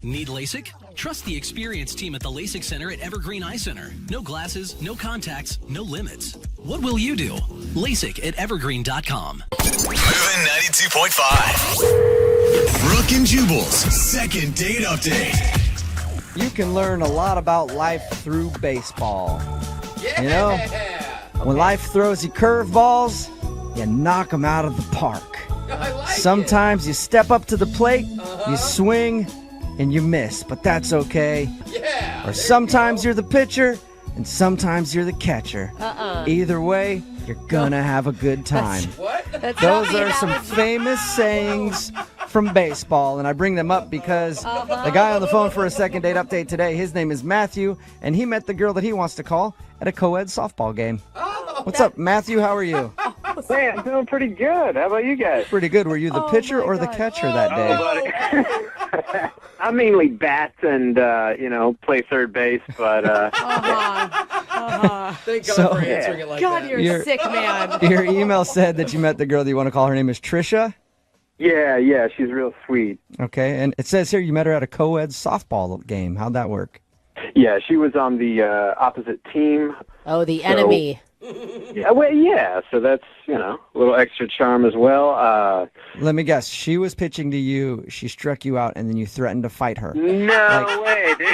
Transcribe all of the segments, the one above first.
Need LASIK? Trust the experienced team at the LASIK Center at Evergreen Eye Center. No glasses, no contacts, no limits. What will you do? LASIK at evergreen.com. Moving 92.5. Brooke and Jubal's second date update. You can learn a lot about life through baseball. Yeah. You know, when life throws you curveballs, you knock them out of the park. I like Sometimes you step up to the plate, you swing, and you miss, but that's okay. Yeah. Or sometimes you're the pitcher, and sometimes you're the catcher. Either way, you're gonna have a good time. What? Those are some famous sayings from baseball, and I bring them up because the guy on the phone for a second date update today, his name is Matthew, and he met the girl that he wants to call at a co-ed softball game. What's up, Matthew? How are you? Hey, I'm doing pretty good. How about you guys? Pretty good. Were you the pitcher or the catcher that day? I mainly bat and, play third base, but... Thank God So- for answering it like God, that. you're sick, man. Your email said that you met the girl that you want to call. Her name is Trisha. Yeah, she's real sweet. Okay, and it says here you met her at a co-ed softball game. How'd that work? Yeah, she was on the opposite team. Oh, the enemy. Yeah, so that's, a little extra charm as well. Let me guess. She was pitching to you. She struck you out, and then you threatened to fight her. No way, dude.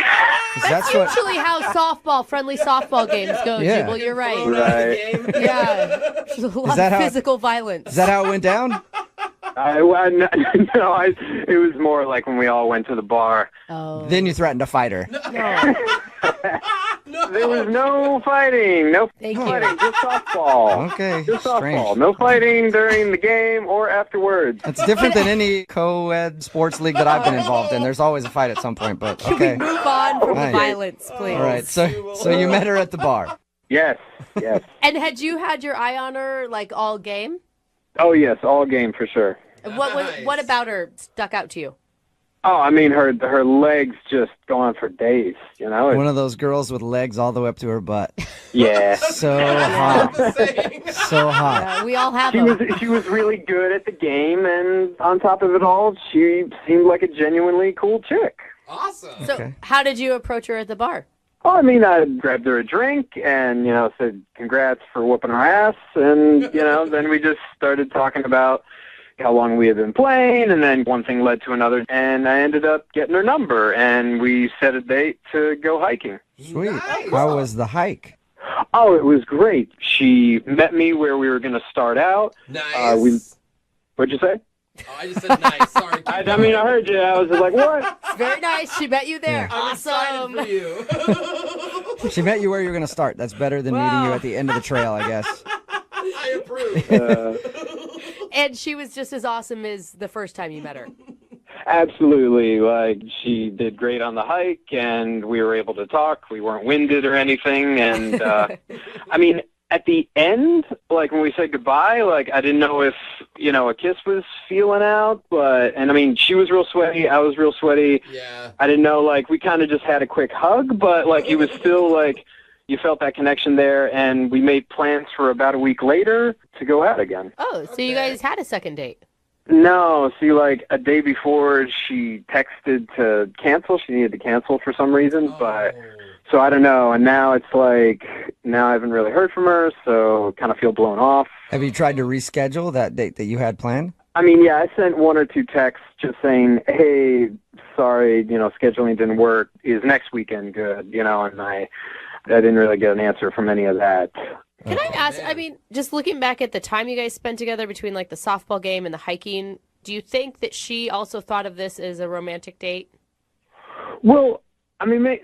'Cause that's what. Usually how friendly softball games go, Yeah. Jubal. You're right. Right. Yeah. There's a lot that of how- physical violence. Is that how it went down? It was more like when we all went to the bar. Oh. Then you threatened to fight her. No. There was no fighting. No Thank you. fighting, just softball. Okay, Just softball. strange. No fighting during the game or afterwards. It's different than any co-ed sports league that I've been involved in. There's always a fight at some point, but okay. Move on from Right. the violence, please. All right, so you met her at the bar. Yes. And had you had your eye on her like all game? Oh, yes, all game for sure. What about her stuck out to you? Oh, I mean, her legs just go on for days, One of those girls with legs all the way up to her butt. Yeah. So hot. So hot. We all have She them. was really good at the game, and on top of it all, she seemed like a genuinely cool chick. Awesome. So Okay. how did you approach her at the bar? Oh, I mean, I grabbed her a drink and, said congrats for whooping her ass, and, then we just started talking about how long we had been playing, and then one thing led to another, and I ended up getting her number, and we set a date to go hiking. Sweet. Nice. How was the hike? Oh, it was great. She met me where we were going to start out. Nice. What'd you say? Oh, I just said nice. Sorry. I heard you. I was just like, what? Very nice. She met you there. I'm Awesome. excited for you. She met you where you were going to start. That's better than meeting you at the end of the trail, I guess. I approve. And she was just as awesome as the first time you met her. Absolutely. Like, she did great on the hike, and we were able to talk. We weren't winded or anything. And, I mean, at the end, like, when we said goodbye, like, I didn't know if, a kiss was feeling out. And, I mean, she was real sweaty. I was real sweaty. Yeah. I didn't know, like, we kind of just had a quick hug, but, like, it was still, like, you felt that connection there, and we made plans for about a week later to go out again. Oh, so you guys had a second date. No, see, like, a day before, she texted to cancel. She needed to cancel for some reason, but, so I don't know. And now it's like, now I haven't really heard from her, so kind of feel blown off. Have you tried to reschedule that date that you had planned? I mean, yeah, I sent one or two texts just saying, hey, sorry, scheduling didn't work. Is next weekend good? And I didn't really get an answer from any of that. Can I ask, I mean, just looking back at the time you guys spent together between like the softball game and the hiking, do you think that she also thought of this as a romantic date? Well, I mean,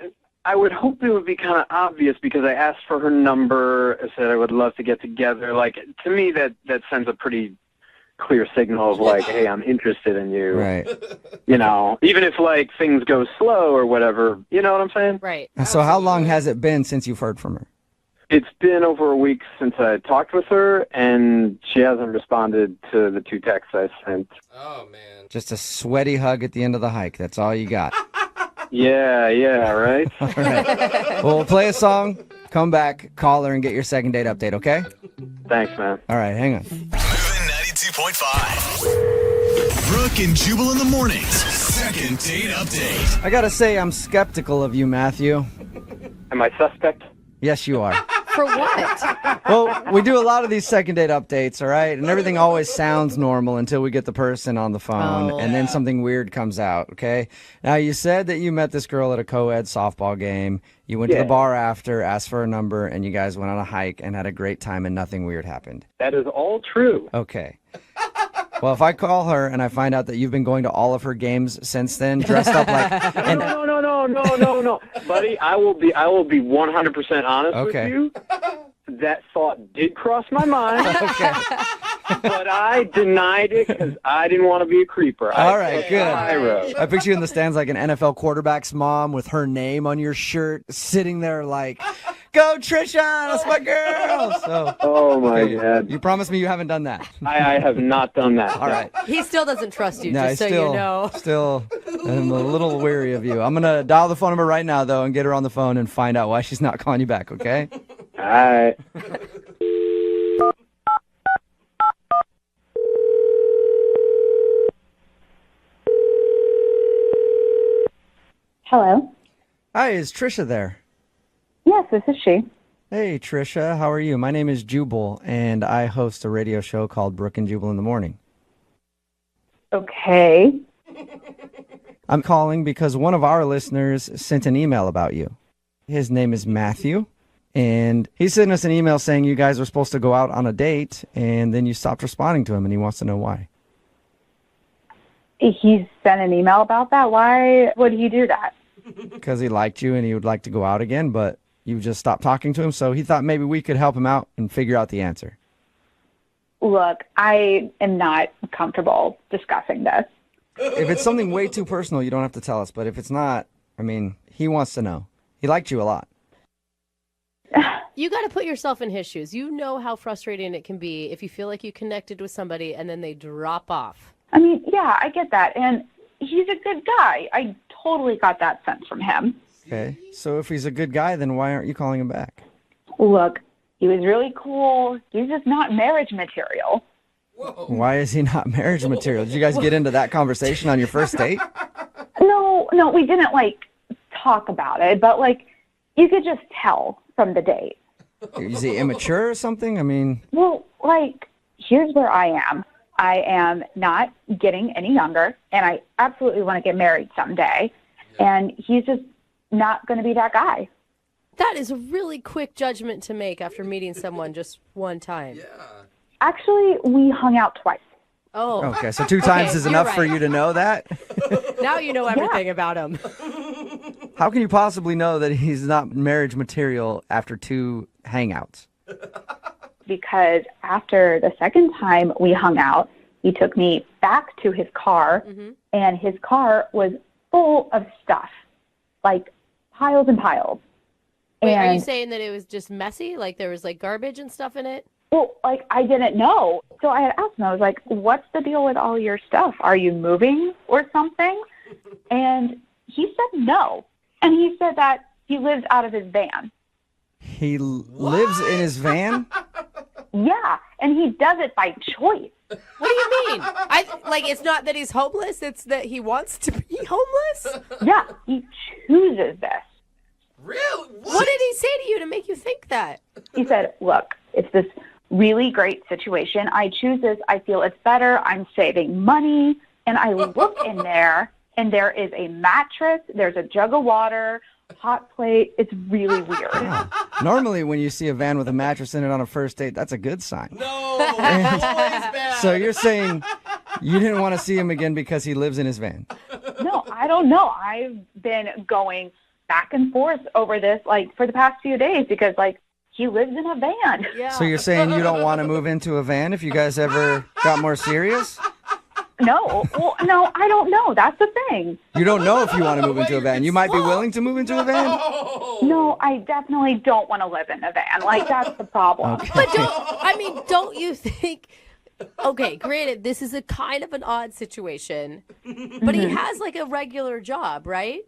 I would hope it would be kind of obvious because I asked for her number. I said I would love to get together. Like, to me, that sends a pretty clear signal of like, hey, I'm interested in you. Right. Even if like things go slow or whatever, you know what I'm saying? Right. So how long has it been since you've heard from her? It's been over a week since I talked with her, and she hasn't responded to the two texts I sent. Oh, man. Just a sweaty hug at the end of the hike. That's all you got. Yeah, right? All right. Well, we'll play a song, come back, call her, and get your second date update, okay? Thanks, man. All right, hang on. Moving 92.5. Brooke and Jubal in the mornings. second date update. I gotta say, I'm skeptical of you, Matthew. Am I suspect? Yes, you are. For what? Well, we do a lot of these second date updates, all right? And everything always sounds normal until we get the person on the phone, and then something weird comes out, okay? Now, you said that you met this girl at a co-ed softball game. You went to the bar after, asked for a number, and you guys went on a hike and had a great time and nothing weird happened. That is all true. Okay. Well, if I call her and I find out that you've been going to all of her games since then, dressed up like... And, No, buddy. I will be 100% honest Okay. with you. That thought did cross my mind, okay. but I denied it because I didn't want to be a creeper. All right, good. I I picture you in the stands like an NFL quarterback's mom with her name on your shirt, sitting there like, "Go Trisha, that's my girl." So, Oh my God! you promise me you haven't done that. I have not done that. All right. He still doesn't trust you, No, just so still, you know. Still, I'm a little weary of you. I'm gonna dial the phone number right now though, and get her on the phone and find out why she's not calling you back. Okay? All right. Hello. Hi, is Trisha there? Yes, this is she. Hey, Trisha, how are you? My name is Jubal, and I host a radio show called Brooke Jubal in the Morning. Okay. I'm calling because one of our listeners sent an email about you. His name is Matthew, and he sent us an email saying you guys were supposed to go out on a date, and then you stopped responding to him, and he wants to know why. He sent an email about that. Why would he do that? Because he liked you and he would like to go out again, but you just stopped talking to him, so he thought maybe we could help him out and figure out the answer. Look, I am not comfortable discussing this. If it's something way too personal, you don't have to tell us, but if it's not, I mean, he wants to know. He liked you a lot. You got to put yourself in his shoes. You know how frustrating it can be if you feel like you connected with somebody and then they drop off. I mean, yeah, I get that. And he's a good guy. I totally got that sense from him. Okay, so if he's a good guy, then why aren't you calling him back? Look, he was really cool. He's just not marriage material. Why is he not marriage material? Did you guys get into that conversation on your first date? No, we didn't, talk about it. But, you could just tell from the date. Is he immature or something? I mean... Well, here's where I am. I am not getting any younger, and I absolutely want to get married someday. And he's just not going to be that guy. That is a really quick judgment to make after meeting someone just one time. Yeah. Actually, we hung out twice. Oh. Okay, so 2 times is you're enough right. for you to know that? Now you know everything about him. How can you possibly know that he's not marriage material after 2 hangouts? Because after the second time we hung out, he took me back to his car, and his car was full of stuff, piles and piles. Wait, and, are you saying that it was just messy? Like there was garbage and stuff in it? Well, I didn't know. So I had asked him, I was like, what's the deal with all your stuff? Are you moving or something? And he said no. And he said that he lives out of his van. He lives in his van? Yeah, and he does it by choice. What do you mean? It's not that he's homeless, it's that he wants to be homeless? Yeah, he chooses this. Really? What did he say to you to make you think that? He said, look, it's this really great situation. I choose this. I feel it's better. I'm saving money. And I look in there, and there is a mattress. There's a jug of water, hot plate. It's really weird. Yeah. Normally, when you see a van with a mattress in it on a first date, that's a good sign. No, always bad. So you're saying you didn't want to see him again because he lives in his van? No, I don't know. I've been going back and forth over this, for the past few days because, he lives in a van. Yeah. So you're saying you don't want to move into a van if you guys ever got more serious? No, well, no, I don't know. That's the thing. You don't know if you want to move into a van. You might be willing to move into a van? No, I definitely don't want to live in a van. That's the problem. Okay. But don't you think, okay, granted, this is a kind of an odd situation, but he has a regular job, right?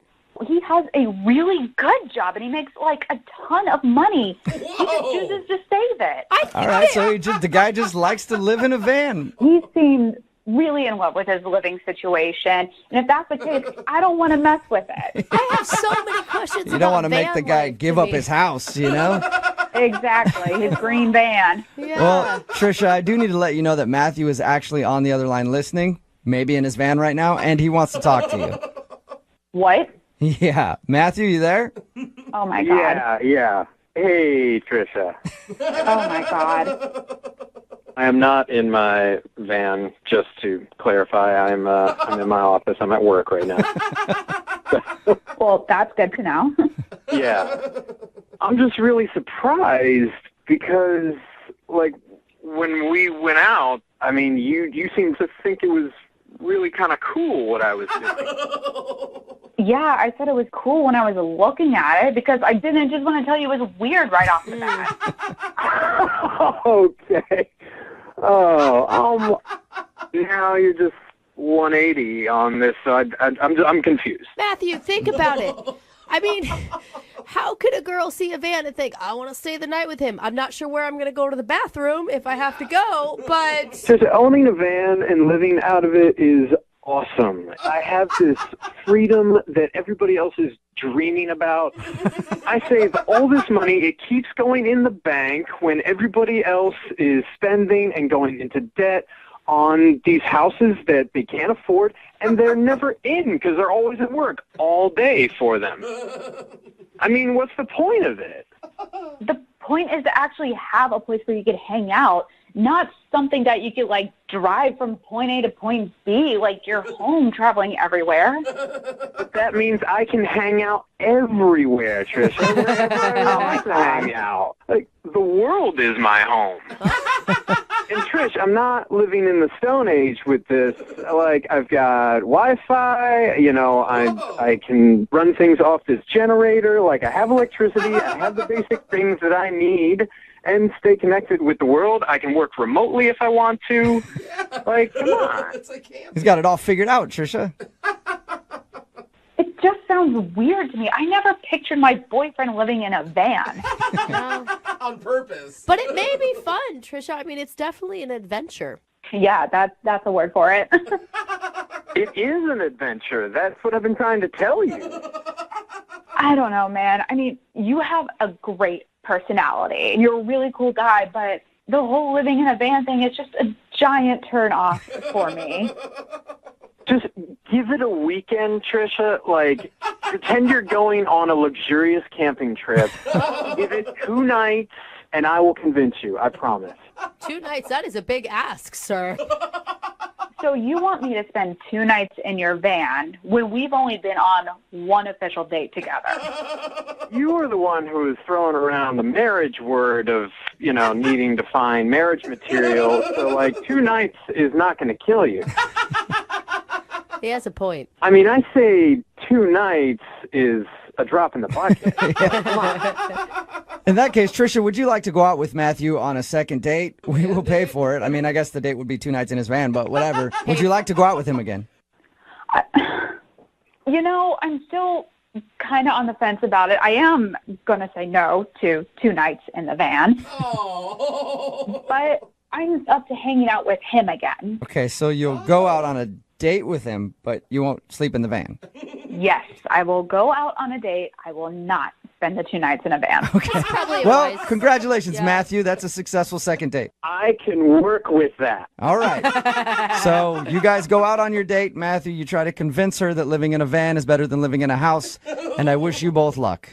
He has a really good job, and he makes a ton of money. He just chooses to save it. All right, so the guy just likes to live in a van. He seemed really in love with his living situation. And if that's the case, I don't want to mess with it. I have so many questions. You don't want to van make the guy life give to up me. his house, you know? Exactly. His green van. Yeah. Well, Trisha, I do need to let you know that Matthew is actually on the other line listening, maybe in his van right now, and he wants to talk to you. What? Yeah. Matthew, you there? Oh, my God. Yeah. Hey, Trisha. Oh, my God. I am not in my van, just to clarify. I'm in my office. I'm at work right now. Well, that's good to know. Yeah. I'm just really surprised because, like, when we went out, I mean, you seemed to think it was really kind of cool what I was doing. Yeah, I said it was cool when I was looking at it because I didn't just want to tell you it was weird right off the bat. Okay. Oh, now you're just 180 on this, so I'm confused. Matthew, think about it. I mean, how could a girl see a van and think, I want to stay the night with him? I'm not sure where I'm going to go to the bathroom if I have to go, but... Just owning a van and living out of it is awesome. I have this freedom that everybody else is dreaming about. I save all this money. It keeps going in the bank when everybody else is spending and going into debt on these houses that they can't afford, and they're never in because they're always at work all day for them. I mean, what's the point of it? The point is to actually have a place where you could hang out, not something that you could, like, drive from point A to point B, like you're home traveling everywhere. But that means I can hang out everywhere, Trisha. Wherever I want to hang out. Like, the world is my home. And Trish, I'm not living in the Stone Age with this. Like, I've got Wi-Fi, you know, I can run things off this generator. Like, I have electricity. I have the basic things that I need and stay connected with the world. I can work remotely if I want to. Like, come on. He's got it all figured out, Trisha. It just sounds weird to me. I never pictured my boyfriend living in a van. On purpose. But it may be fun, Trisha. I mean, it's definitely an adventure. Yeah, that's a word for it. It is an adventure. That's what I've been trying to tell you. I don't know, man. I mean, you have a great personality. You're a really cool guy, but the whole living in a van thing is just a giant turn off for me. Just give it a weekend, Trisha. Like, pretend you're going on a luxurious camping trip. Give it 2 nights, and I will convince you. I promise. 2 nights, that is a big ask, sir. So you want me to spend 2 nights in your van when we've only been on one official date together? You were the one who was throwing around the marriage word of, you know, needing to find marriage material. So, like, 2 nights is not going to kill you. He has a point. I mean, I say 2 nights is a drop in the bucket. Come on. In that case, Trisha, would you like to go out with Matthew on a second date? We will pay for it. I mean, I guess the date would be 2 nights in his van, but whatever. Would you like to go out with him again? You know, I'm still kind of on the fence about it. I am going to say no to 2 nights in the van. Oh. But I'm up to hanging out with him again. Okay, so you'll go out on a date with him, but you won't sleep in the van. Yes, I will go out on a date. I will not spend the 2 nights in a van. Okay. Probably Well, wise. congratulations, Yeah. Matthew. That's a successful second date. I can work with that. All right. So you guys go out on your date. Matthew, you try to convince her that living in a van is better than living in a house, and I wish you both luck.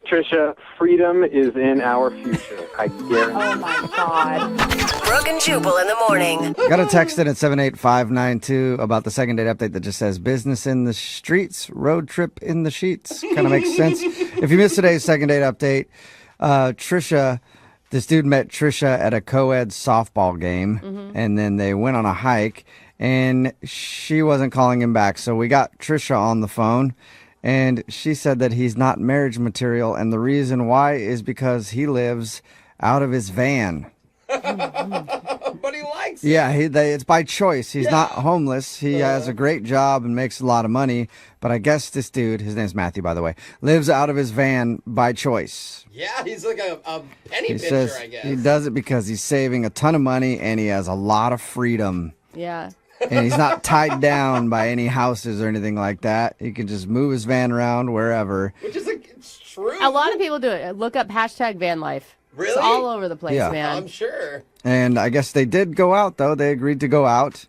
Trisha, freedom is in our future. I guarantee. Oh, my God. Brooke and Jubal in the morning. Got a text in at 78592 about the second date update that just says business in the streets, road trip in the sheets. Kind of makes sense. If you missed today's second date update, Trisha, this dude met Trisha at a co-ed softball game, and then they went on a hike, and she wasn't calling him back. So we got Trisha on the phone, and she said that he's not marriage material, and the reason why is because he lives out of his van. But he likes it. Yeah, it's by choice. He's not homeless. He has a great job and makes a lot of money. But I guess this dude, his name's Matthew, by the way, lives out of his van by choice. Yeah, he's like a penny He pincher, says I guess. he does it because he's saving a ton of money and he has a lot of freedom. Yeah. And he's not tied down by any houses or anything like that. He can just move his van around wherever. Which is it's true. A lot of people do it. Look up hashtag van life. Really? It's all over the place, Yeah. man. I'm sure. And I guess they did go out, though. They agreed to go out.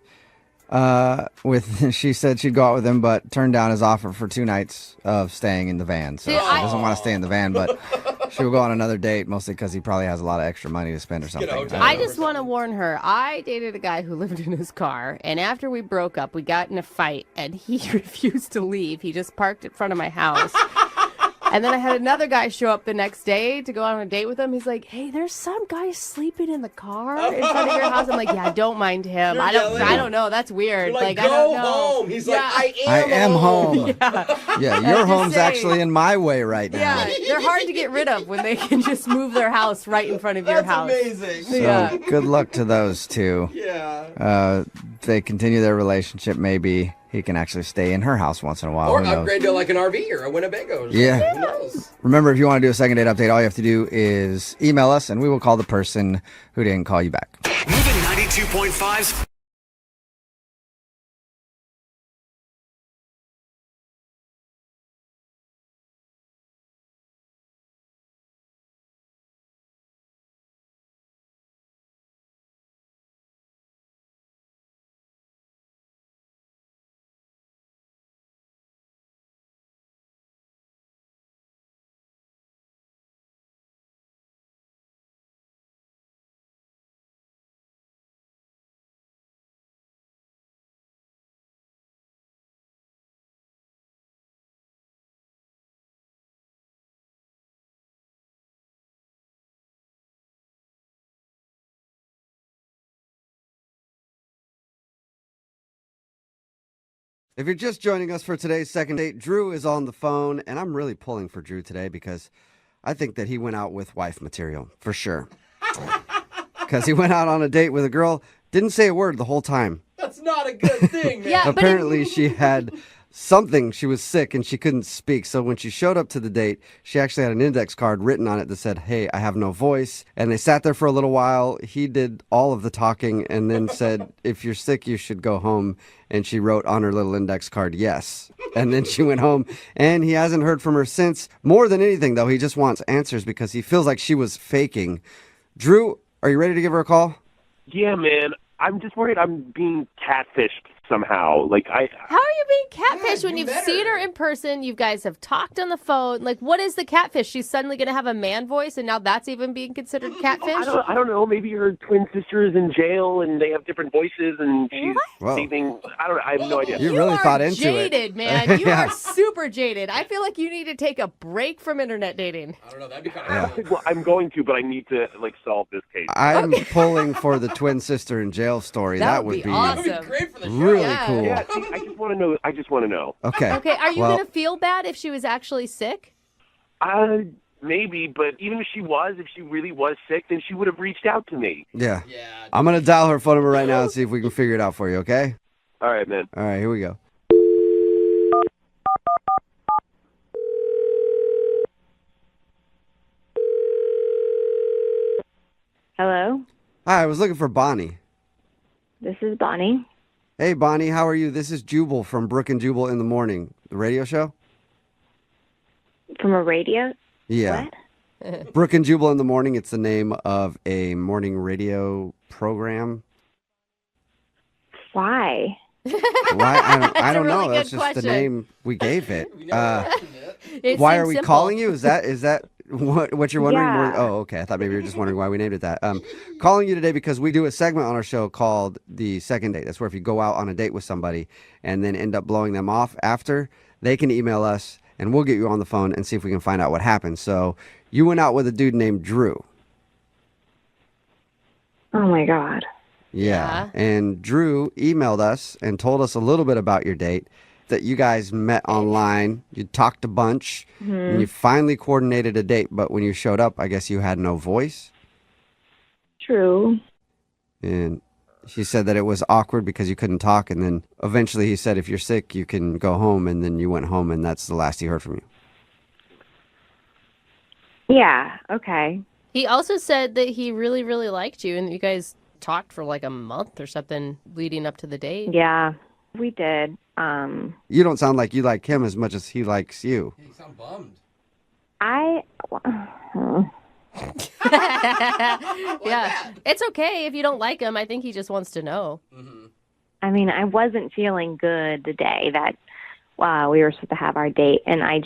She said she'd go out with him, but turned down his offer for 2 nights of staying in the van. So Dude, she doesn't want to stay in the van, but she'll go on another date, mostly because he probably has a lot of extra money to spend or something. hotel I room just want to warn her. I dated a guy who lived in his car, and after we broke up, we got in a fight, and he refused to leave. He just parked in front of my house. And then I had another guy show up the next day to go on a date with him. He's like, "Hey, there's some guy sleeping in the car in front of your house." I'm like, "Yeah, don't mind him. You're I yelling. don't know. That's weird. You're like, I don't go know." home. He's like, Yeah. I am home. Yeah. Yeah, your just home's saying. actually in my way right now. Yeah, they're hard to get rid of when they can just move their house right in front of your That's house. amazing. So Yeah. good luck to those two. Yeah. They continue their relationship. Maybe he can actually stay in her house once in a while. Or Who knows? upgrade to like an RV or a Winnebago. Or Yeah. something. Who knows? Remember, if you want to do a second date update, all you have to do is email us, and we will call the person who didn't call you back. Moving 92.5's If you're just joining us for today's second date, Drew is on the phone, and I'm really pulling for Drew today because I think that he went out with wife material, for sure. Because he went out on a date with a girl, didn't say a word the whole time. That's not a good thing, man. Yeah, but Apparently, she had something. She was sick and she couldn't speak. So when she showed up to the date, she actually had an index card written on it that said, "Hey, I have no voice." And they sat there for a little while. He did all of the talking and then said, "If you're sick, you should go home." And she wrote on her little index card, "Yes." And then she went home, and he hasn't heard from her since. More than anything, though, he just wants answers because he feels like she was faking. Drew, are you ready to give her a call? Yeah, man. I'm just worried I'm being catfished somehow. Like, How are you being catfished when you you've better. seen her in person? You guys have talked on the phone. Like, what is the catfish? She's suddenly going to have a man voice, and now that's even being considered catfish? I don't know. Maybe her twin sister is in jail and they have different voices and she's Whoa. saving. I have no idea. You really are thought into it. jaded, man. You Yeah. are super jaded. I feel like you need to take a break from internet dating. I don't know. That'd be kind of cool. Well, I'm going to, but I need to solve this case. I'm pulling for the twin sister in jail story. That That would would be be awesome. That'd be great for the show. really Yeah. cool. Yeah, see, I just want to know. Okay. Okay, are you Well, going to feel bad if she was actually sick? Maybe, but even if she really was sick, then she would have reached out to me. Yeah. Yeah. I'm going to dial her phone number right now and see if we can figure it out for you, okay? All right, man. All right, here we go. Hello, Hi, I was looking for Bonnie. this is Bonnie. Hey, Bonnie, how are you? This is Jubal from Brooke and Jubal in the Morning, the radio show. From a radio? Yeah. What? Brooke and Jubal in the Morning. It's the name of a morning radio program. Why? Why? I don't a really know. That's good just the question. name we gave it. We never mentioned it. Why are we calling you? Is that what you're wondering? Yeah. Oh, okay. I thought maybe you were just wondering why we named it that. Calling you today because we do a segment on our show called The Second Date. That's where if you go out on a date with somebody and then end up blowing them off after, they can email us and we'll get you on the phone and see if we can find out what happened. So you went out with a dude named Drew. Oh my God. Yeah. And Drew emailed us and told us a little bit about your date, that you guys met online, you talked a bunch, and you finally coordinated a date, but when you showed up, I guess you had no voice. True. And she said that it was awkward because you couldn't talk, and then eventually he said, if you're sick, you can go home, and then you went home, and that's the last he heard from you. Yeah, okay. He also said that he really, really liked you and that you guys talked for like a month or something leading up to the date. Yeah, we did. You don't sound like you like him as much as he likes you. You sound bummed. Yeah, it's okay if you don't like him. I think he just wants to know. I mean, I wasn't feeling good the day that we were supposed to have our date, and I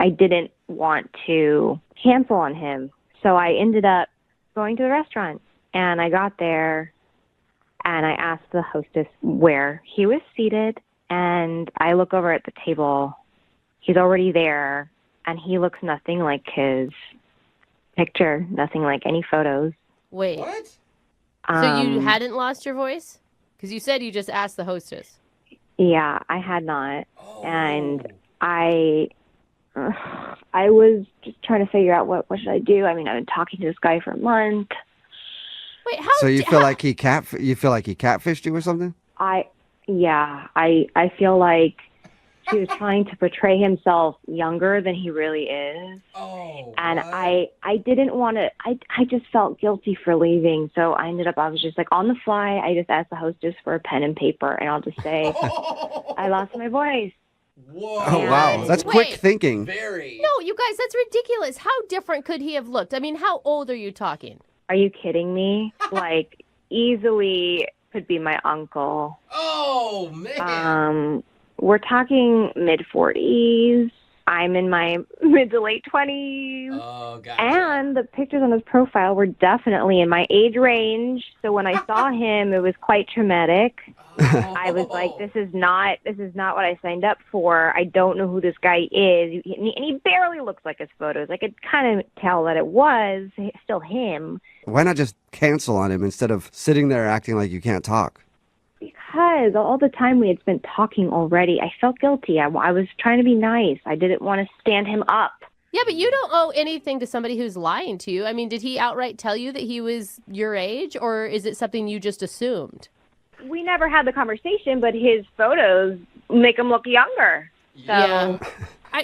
didn't want to cancel on him. So I ended up going to the restaurant, and I got there, and I asked the hostess where he was seated, and I look over at the table. He's already there, and he looks nothing like his picture, nothing like any photos. Wait. What? So you hadn't lost your voice? Because you said you just asked the hostess. Yeah, I had not. Oh. And I was just trying to figure out what should I do. I mean, I've been talking to this guy for a month. Wait, how? So you feel like he catfished you or something? I feel like he was trying to portray himself younger than he really is. Oh. And what? I didn't want to, I just felt guilty for leaving. So I was just like on the fly. I just asked the hostess for a pen and paper, and I'll just say, I lost my voice. Whoa. Oh, wow. That's quick Wait. thinking. Very. No, you guys, that's ridiculous. How different could he have looked? I mean, how old are you talking? Are you kidding me? Like, easily could be my uncle. Oh, man. We're talking mid-40s. I'm in my mid to late 20s. Oh, gotcha. And the pictures on his profile were definitely in my age range. So when I saw him, it was quite traumatic. I was like, this is not what I signed up for. I don't know who this guy is. And he barely looks like his photos. I could kind of tell that it was still him. Why not just cancel on him instead of sitting there acting like you can't talk? Because all the time we had spent talking already, I felt guilty. I was trying to be nice. I didn't want to stand him up. Yeah, but you don't owe anything to somebody who's lying to you. I mean, did he outright tell you that he was your age, or is it something you just assumed? We never had the conversation, but his photos make him look younger. So. Yeah.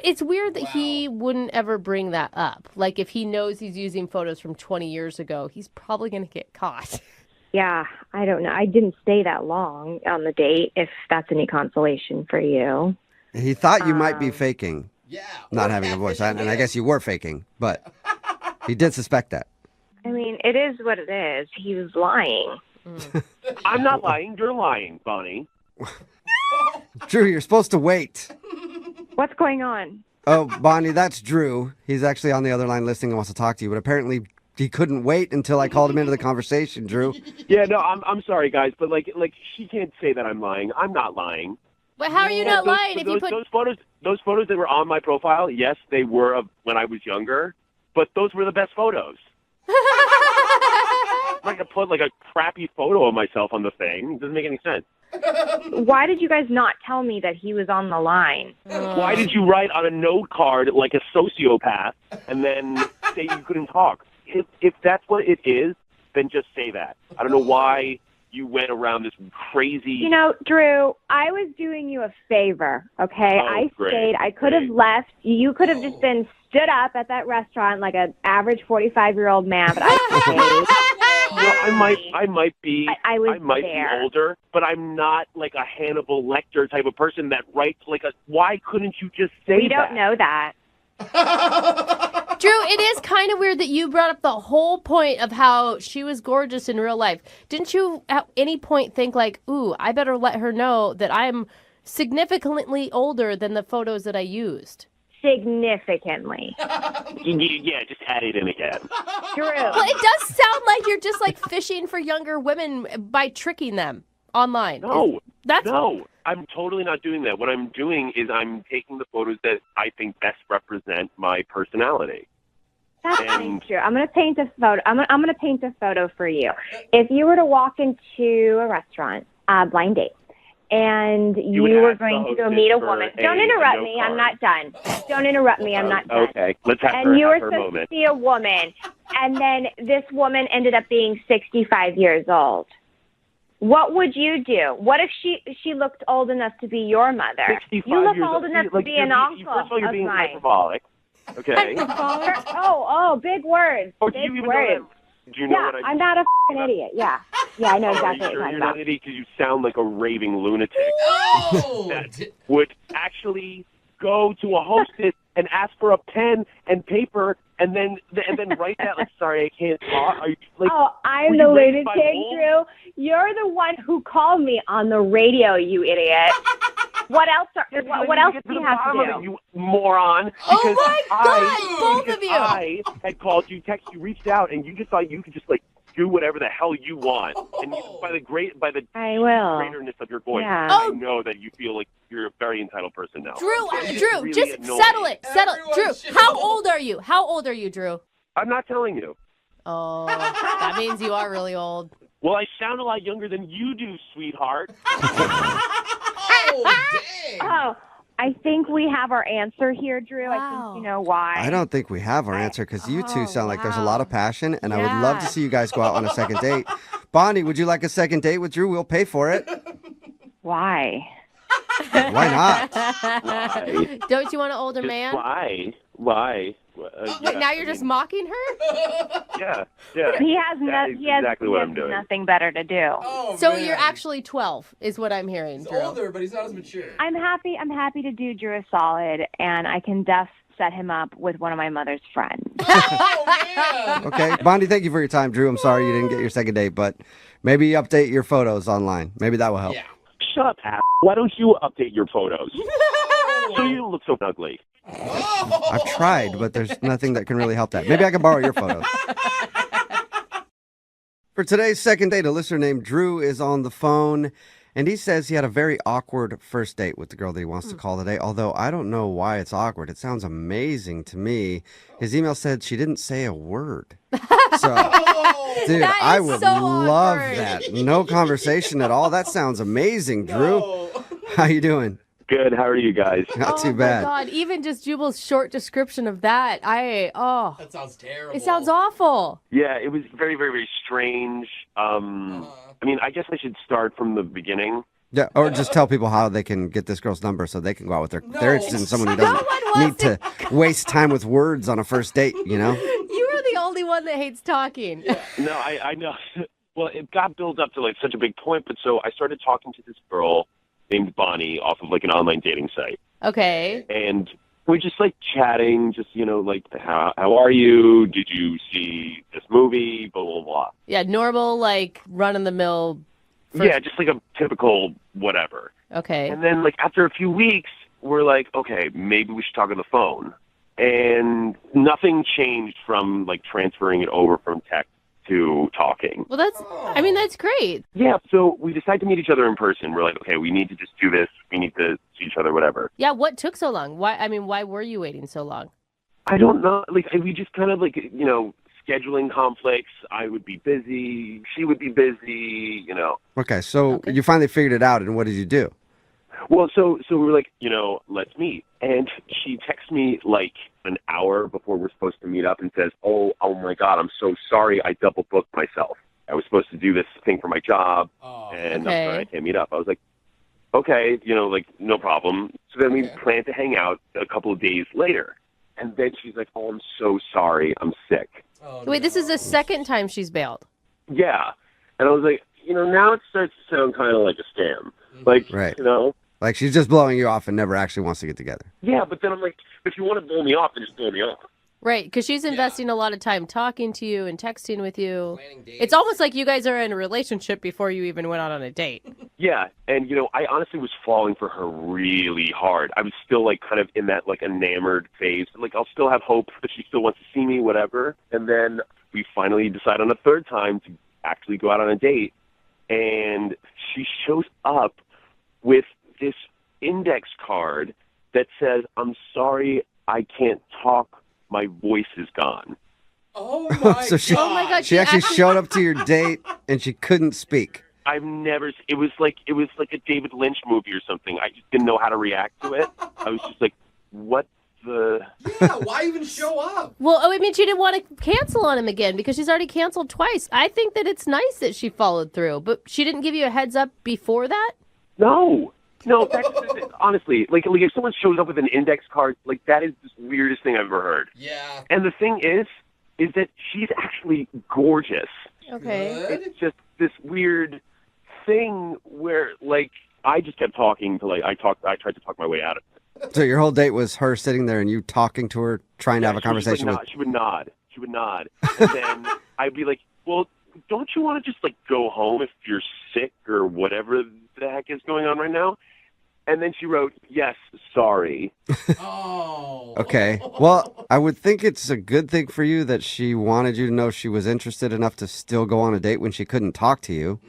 It's weird that he wouldn't ever bring that up. Like, if he knows he's using photos from 20 years ago, he's probably going to get caught. Yeah, I don't know. I didn't stay that long on the date, if that's any consolation for you. He thought you might be faking. Yeah. Not having a voice. And I guess you were faking, but he did suspect that. I mean, it is what it is. He was lying. I'm not lying. You're lying, Bonnie. Drew, you're supposed to wait. What's going on? Oh, Bonnie, that's Drew. He's actually on the other line listening and wants to talk to you, but apparently he couldn't wait until I called him into the conversation, Drew. Yeah, no, I'm sorry, guys, but like she can't say that I'm lying. I'm not lying. But how are you not lying if you put... Those photos that were on my profile, yes, they were of when I was younger, but those were the best photos. I'm not going to put like a crappy photo of myself on the thing. It doesn't make any sense. Why did you guys not tell me that he was on the line? Why did you write on a note card like a sociopath and then say you couldn't talk? If that's what it is, then just say that. I don't know why you went around this crazy... You know, Drew, I was doing you a favor, okay? I stayed. I could have left. You could have just been stood up at that restaurant like an average 45-year-old man, but I stayed. I might be there. older, but I'm not like a Hannibal Lecter type of person that writes like a... Why couldn't you just say that? We don't know that. Drew, it is kind of weird that you brought up the whole point of how she was gorgeous in real life. Didn't you at any point think like, ooh, I better let her know that I'm significantly older than the photos that I used? Significantly. Yeah, just add it in again. Drew. Well, it does sound like you're just like fishing for younger women by tricking them online. No, I'm totally not doing that. What I'm doing is I'm taking the photos that I think best represent my personality. That's not true. I'm going to paint a photo. I'm going to paint a photo for you. If you were to walk into a restaurant, blind date, and you were going to go meet a woman. Don't interrupt me. I'm not done. Don't interrupt me. I'm not done. Okay, let's have and you were her supposed moment. to see a woman, and then this woman ended up being 65 years old. What would you do? What if she looked old enough to be your mother? You look old enough to be an uncle First of all, you're of being mine. hyperbolic. Okay. Oh, big words. Or Big do you even words. know Do you know Yeah, what I'm not a f***ing idiot. Yeah. Yeah, I know exactly what Are you you're sure talking you're not about. an idiot because you sound like a raving lunatic Oh! that would actually go to a hostess and ask for a pen and paper and then write that like, sorry, I can't talk. Are you, like, Oh, I'm were the you raised by lunatic, wolves? Drew. You're the one who called me on the radio, you idiot. What else? What else do you have to do? You moron. Oh Because my God, both of you. I had called you, texted you, reached out, and you just thought you could just like do whatever the hell you want. And you, by the I will. greaterness of your voice, Yeah. I know that you feel like you're a very entitled person now. Drew, It's Drew, really just annoying. settle it. Settle it. Everyone Drew, should how know. old are you? How old are you, Drew? I'm not telling you. Oh, that means you are really old. Well, I sound a lot younger than you do, sweetheart. Oh, dang. Oh, I think we have our answer here, Drew. I Wow. think you know why. I don't think we have our answer because you two Oh, sound like there's a lot of passion, and I would love to Yeah. see you guys go out on a second date. Bonnie, would you like a second date with Drew? We'll pay for it. Why? Why not? Why? Don't you want an older Just man? why? Why? Wait, now you're just mocking her? Yeah. He has That is exactly what I'm doing. nothing better to do. Oh, So man. you're actually 12, is what I'm hearing, He's Drew. older, but he's not as mature. I'm happy to do Drew a solid, and I can set him up with one of my mother's friends. Oh, man. Okay. Bonnie, thank you for your time. Drew, I'm sorry you didn't get your second date, but maybe update your photos online. Maybe that will help. Yeah. Shut up, ass. Why don't you update your photos? So you look so ugly. I've tried, but there's nothing that can really help that. Maybe I can borrow your photos. For today's second date, a listener named Drew is on the phone, and he says he had a very awkward first date with the girl that he wants to call today, although I don't know why it's awkward. It sounds amazing to me. His email said she didn't say a word. So, dude, That I is would so love awkward. that. No conversation at all. That sounds amazing, Drew. Oh. How you doing? Good. How are you guys? Not too Oh bad. my God, even just Jubal's short description of that, That sounds terrible. it sounds awful. Yeah, it was very, very, very strange. I mean, I guess I should start from the beginning. Yeah, or just tell people how they can get this girl's number so they can go out with her. They're interested in someone who doesn't one need to waste time with words on a first date, you know? You are the only one that hates talking. No, I know. Well, it got built up to like such a big point, but so I started talking to this girl named Bonnie off of like an online dating site. Okay. And we're just like chatting, just, you know, like, how are you? Did you see this movie? Blah, blah, blah. Yeah, normal, like, run-of-the-mill. Yeah, just like a typical whatever. Okay. And then, like, after a few weeks, we're like, okay, maybe we should talk on the phone. And nothing changed from, like, transferring it over from text to talking. Well, that's great. Yeah, so we decide to meet each other in person. We're like, okay, we need to just do this. We need to see each other, whatever. Yeah, what took so long? Why were you waiting so long? I don't know. Like, we just kind of, like, you know, scheduling conflicts. I would be busy. She would be busy, you know. Okay, so you finally figured it out, and what did you do? Well, so we were like, you know, let's meet. And she texts me like an hour before we're supposed to meet up and says, oh my God, I'm so sorry. I double booked myself. I was supposed to do this thing for my job, and I'm sorry I can't meet up. I was like, okay, you know, like, no problem. So then we planned to hang out a couple of days later. And then she's like, oh, I'm so sorry. I'm sick. Wait, this is the second time she's bailed. Yeah. And I was like, you know, now it starts to sound kind of like a scam. Like, Right. you know? Like, she's just blowing you off and never actually wants to get together. Yeah, but then I'm like, if you want to blow me off, then just blow me off. Right, because she's investing a lot of time talking to you and texting with you. It's almost like you guys are in a relationship before you even went out on a date. Yeah, and, you know, I honestly was falling for her really hard. I was still, like, kind of in that, like, enamored phase. Like, I'll still have hope that she still wants to see me, whatever. And then we finally decide on a third time to actually go out on a date. And she shows up with this index card that says, I'm sorry, I can't talk. My voice is gone. Oh my So she, Oh my God, she actually showed up to your date and she couldn't speak. I've never. It was like a David Lynch movie or something. I just didn't know how to react to it. I was just like, what the? Yeah, why even show up? Well, I mean, she didn't want to cancel on him again because she's already canceled twice. I think that it's nice that she followed through, but she didn't give you a heads up before that? No, that's honestly, like if someone shows up with an index card, like that is the weirdest thing I've ever heard. Yeah. And the thing is, is that she's actually gorgeous. Okay. It's just this weird thing where, like, I just kept talking till I tried to talk my way out of it. So your whole date was her sitting there and you talking to her, trying to have a conversation with. She would nod. And then I'd be like, well, don't you want to just, like, go home if you're sick or whatever the heck is going on right now? And then she wrote, yes, sorry. Oh. Okay. Well, I would think it's a good thing for you that she wanted you to know she was interested enough to still go on a date when she couldn't talk to you.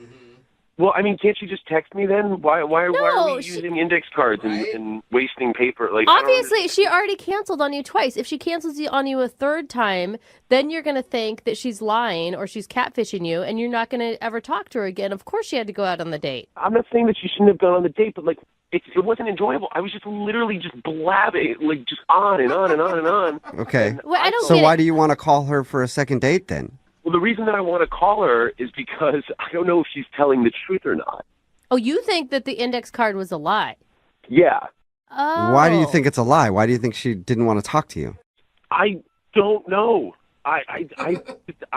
Well, I mean, can't she just text me then? Why are we she- using index cards and wasting paper? Like, Obviously, she already canceled on you twice. If she cancels on you a third time, then you're going to think that she's lying or she's catfishing you, and you're not going to ever talk to her again. Of course she had to go out on the date. I'm not saying that she shouldn't have gone on the date, but, like, it wasn't enjoyable. I was just literally just blabbing, like, just on and on and on and on. Okay. Well, I don't So get why it. do you want to call her for a second date then? Well, the reason that I want to call her is because I don't know if she's telling the truth or not. Oh, you think that the index card was a lie? Yeah. Oh. Why do you think it's a lie? Why do you think she didn't want to talk to you? I don't know. I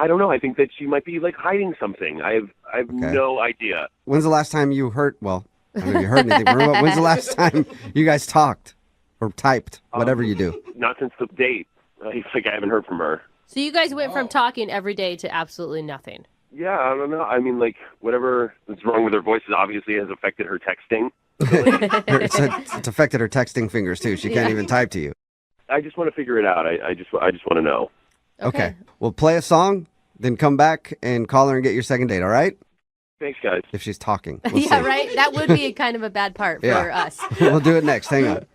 don't know. I think that she might be, like, hiding something. I have no idea. When's the last time you heard, well, I don't know if you heard anything, but when's the last time you guys talked or typed, whatever you do? Not since the date. I haven't heard from her. So you guys went from talking every day to absolutely nothing. Yeah, I don't know. I mean, like, whatever is wrong with her voice obviously has affected her texting. It's affected her texting fingers too. She can't even type to you. I just want to figure it out. I just want to know. Okay. Well, play a song, then come back and call her and get your second date, all right? Thanks, guys. If she's talking. We'll Yeah, see. right? That would be kind of a bad part for Yeah. us. We'll do it next. Hang on.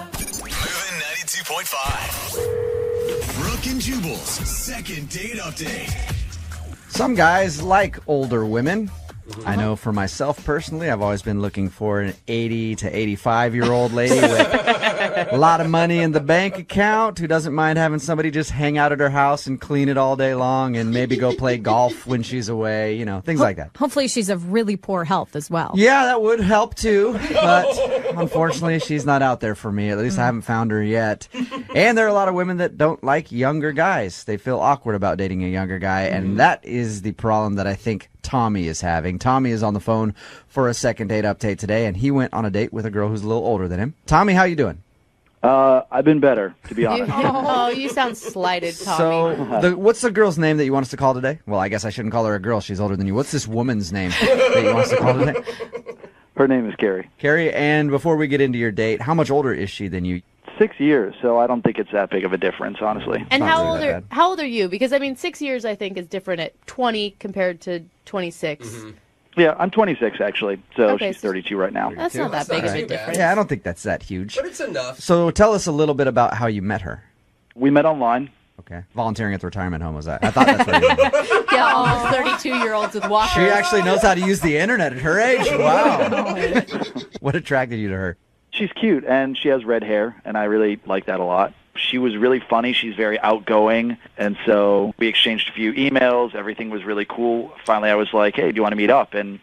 Moving 92.5. Brooke and Jubal's second date update. Some guys like older women. I know for myself personally, I've always been looking for an 80 to 85-year-old lady with a lot of money in the bank account who doesn't mind having somebody just hang out at her house and clean it all day long and maybe go play golf when she's away, you know, things like that. Hopefully she's of really poor health as well. Yeah, that would help too, but unfortunately she's not out there for me. At least I haven't found her yet. And there are a lot of women that don't like younger guys. They feel awkward about dating a younger guy, and that is the problem that I think Tommy is having. Tommy is on the phone for a second date update today, and he went on a date with a girl who's a little older than him. Tommy, how you doing? I've been better, to be honest. Oh, you sound slighted, Tommy. So, what's the girl's name that you want us to call today? Well, I guess I shouldn't call her a girl. She's older than you. What's this woman's name that you want us to call today? Her name is Carrie. Carrie, and before we get into your date, how much older is she than you? 6 years, so I don't think it's that big of a difference, honestly. And how old are you? Because, I mean, 6 years, I think, is different at 20 compared to 26. Yeah, I'm 26, actually, so Okay, she's 32 right now. That's not that big of a difference. Yeah, I don't think that's that huge. But it's enough. So tell us a little bit about how you met her. We met online. Okay. Volunteering at the retirement home was that? I thought that's what you meant. Yeah, almost 32-year-olds with walkers. She actually knows how to use the internet at her age. Wow. What attracted you to her? She's cute, and she has red hair, and I really like that a lot. She was really funny. She's very outgoing, and so we exchanged a few emails. Everything was really cool. Finally, I was like, hey, do you want to meet up? And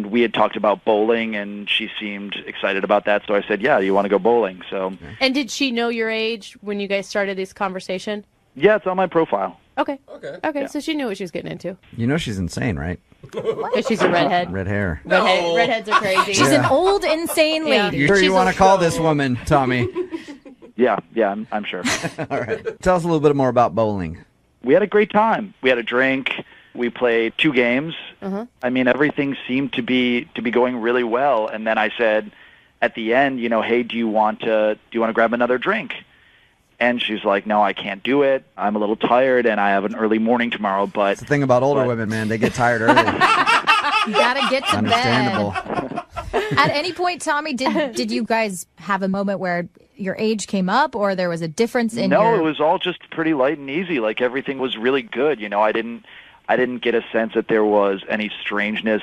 we had talked about bowling, and she seemed excited about that, so I said, yeah, you want to go bowling? So. And did she know your age when you guys started this conversation? Yeah, it's on my profile. Okay. Yeah. So she knew what she was getting into. You know she's insane, right? Because she's a redhead. Red hair. Redheads are crazy. She's an old, insane lady. You sure you want to call this woman, Tommy? Yeah, I'm sure. All right. Tell us a little bit more about bowling. We had a great time. We had a drink. We played 2 games. I mean, everything seemed to be going really well. And then I said, at the end, you know, hey, do you want to grab another drink? And she's like, no, I can't do it. I'm a little tired, and I have an early morning tomorrow. But That's the thing about older women, man. They get tired early. You gotta get to Understandable. bed. At any point, Tommy, did you guys have a moment where your age came up, or there was a difference in No, your... it was all just pretty light and easy. Like, everything was really good. You know, I didn't get a sense that there was any strangeness.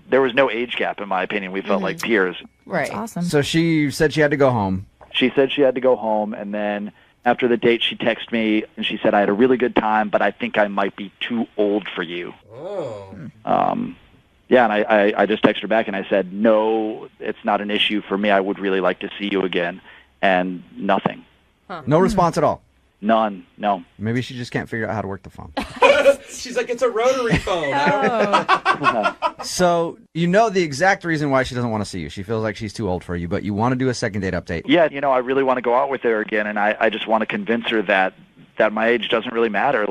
There was no age gap, in my opinion. We felt like peers. Right. That's awesome. So she said she had to go home. She said she had to go home, and then after the date, she texted me, and she said, I had a really good time, but I think I might be too old for you. Yeah, and I just texted her back, and I said, no, it's not an issue for me. I would really like to see you again, and nothing. No response at all. None. No. Maybe she just can't figure out how to work the phone. She's like, it's a rotary phone. So you know the exact reason why she doesn't want to see you. She feels like she's too old for you, but you want to do a second date update. Yeah, I really want to go out with her again, and I just want to convince her that my age doesn't really matter.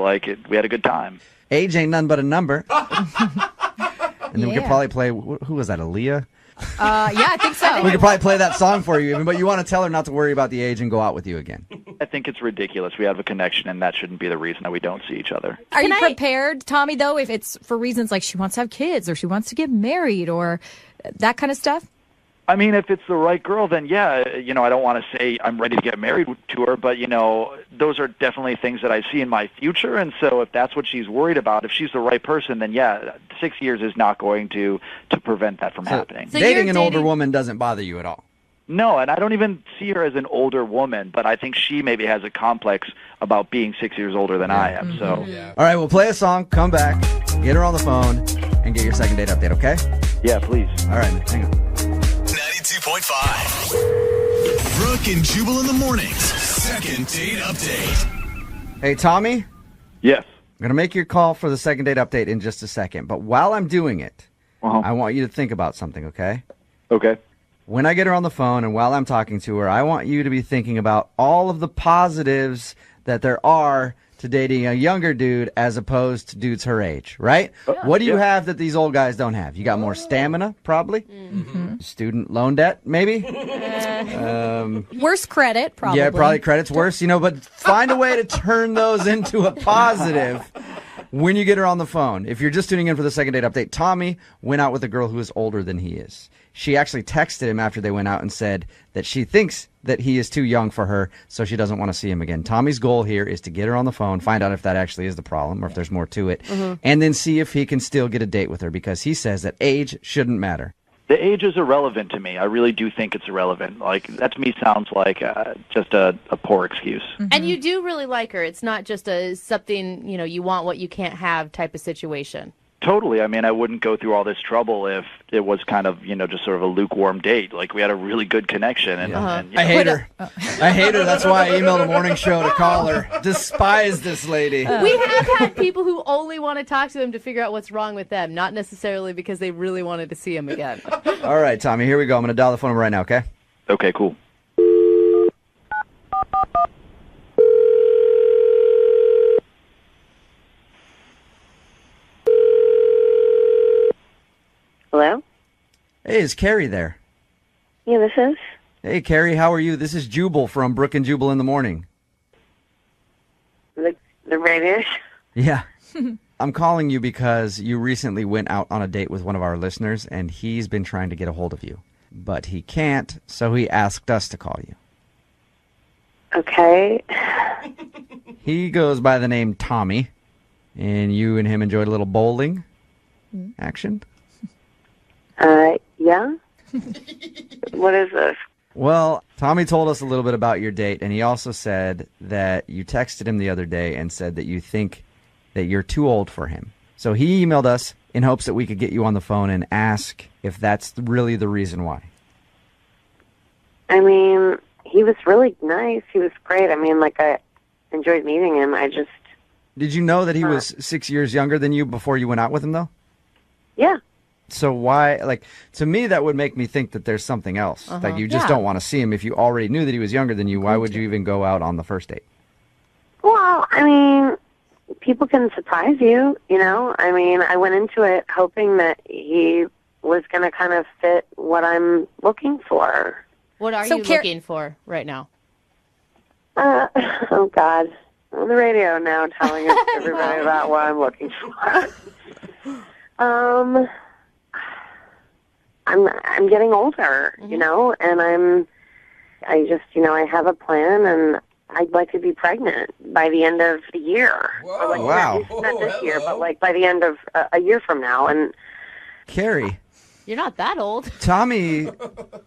We had a good time. Age ain't none but a number. And then we could probably play, who was that, Aaliyah? Yeah, I think so. We could probably play that song for you, even, but you want to tell her not to worry about the age and go out with you again. I think it's ridiculous. We have a connection, and that shouldn't be the reason that we don't see each other. Are you prepared, Tommy, though, if it's for reasons like she wants to have kids or she wants to get married or that kind of stuff? I mean, if it's the right girl, then yeah, I don't want to say I'm ready to get married to her, but, those are definitely things that I see in my future, and so if that's what she's worried about, if she's the right person, then yeah, 6 years is not going to prevent that from happening. So dating an older woman doesn't bother you at all? No, and I don't even see her as an older woman, but I think she maybe has a complex about being 6 years older than I am, so. All right, we'll play a song, come back, get her on the phone, and get your second date update, okay? Yeah, please. All right, hang on. 92.5. Brooke and Jubal in the mornings. Second date update. Hey, Tommy? Yes. I'm going to make your call for the second date update in just a second, but while I'm doing it, I want you to think about something, okay? Okay. When I get her on the phone and while I'm talking to her, I want you to be thinking about all of the positives that there are to dating a younger dude as opposed to dudes her age, right? What do you have that these old guys don't have? You got more stamina, probably? Student loan debt, maybe? Worse credit, probably. Yeah, probably credit's worse, but find a way to turn those into a positive when you get her on the phone. If you're just tuning in for the second date update, Tommy went out with a girl who is older than he is. She actually texted him after they went out and said that she thinks that he is too young for her, so she doesn't want to see him again. Tommy's goal here is to get her on the phone, find out if that actually is the problem or if there's more to it, and then see if he can still get a date with her because he says that age shouldn't matter. The age is irrelevant to me. I really do think it's irrelevant. That to me sounds like just a poor excuse. And you do really like her. It's not just something, you want what you can't have type of situation. Totally. I mean, I wouldn't go through all this trouble if it was kind of, just sort of a lukewarm date. We had a really good connection. And, I hate her. I hate her. That's why I emailed the morning show to call her. Despise this lady. We have had people who only want to talk to them to figure out what's wrong with them, not necessarily because they really wanted to see him again. All right, Tommy, here we go. I'm going to dial the phone number right now, okay? Okay, cool. Hello? Hey, is Carrie there? Yeah, this is. Hey, Carrie, how are you? This is Jubal from Brooke and Jubal in the morning. The radio show? Yeah. I'm calling you because you recently went out on a date with one of our listeners, and he's been trying to get a hold of you. But he can't, so he asked us to call you. Okay. He goes by the name Tommy, and you and him enjoyed a little bowling action. Yeah? What is this? Well, Tommy told us a little bit about your date, and he also said that you texted him the other day and said that you think that you're too old for him. So he emailed us in hopes that we could get you on the phone and ask if that's really the reason why. I mean, he was really nice. He was great. I mean, I enjoyed meeting him. Did you know that he was 6 years younger than you before you went out with him, though? Yeah. So why, to me, that would make me think that there's something else. You just don't want to see him. If you already knew that he was younger than you, why would you even go out on the first date? Well, I mean, people can surprise you, I mean, I went into it hoping that he was going to kind of fit what I'm looking for. What are you looking for right now? Oh, God. On the radio now telling everybody about what I'm looking for. I'm getting older, and I have a plan, and I'd like to be pregnant by the end of the year. Whoa. Wow. Not this year, but by the end of a year from now. And Carrie. You're not that old. Tommy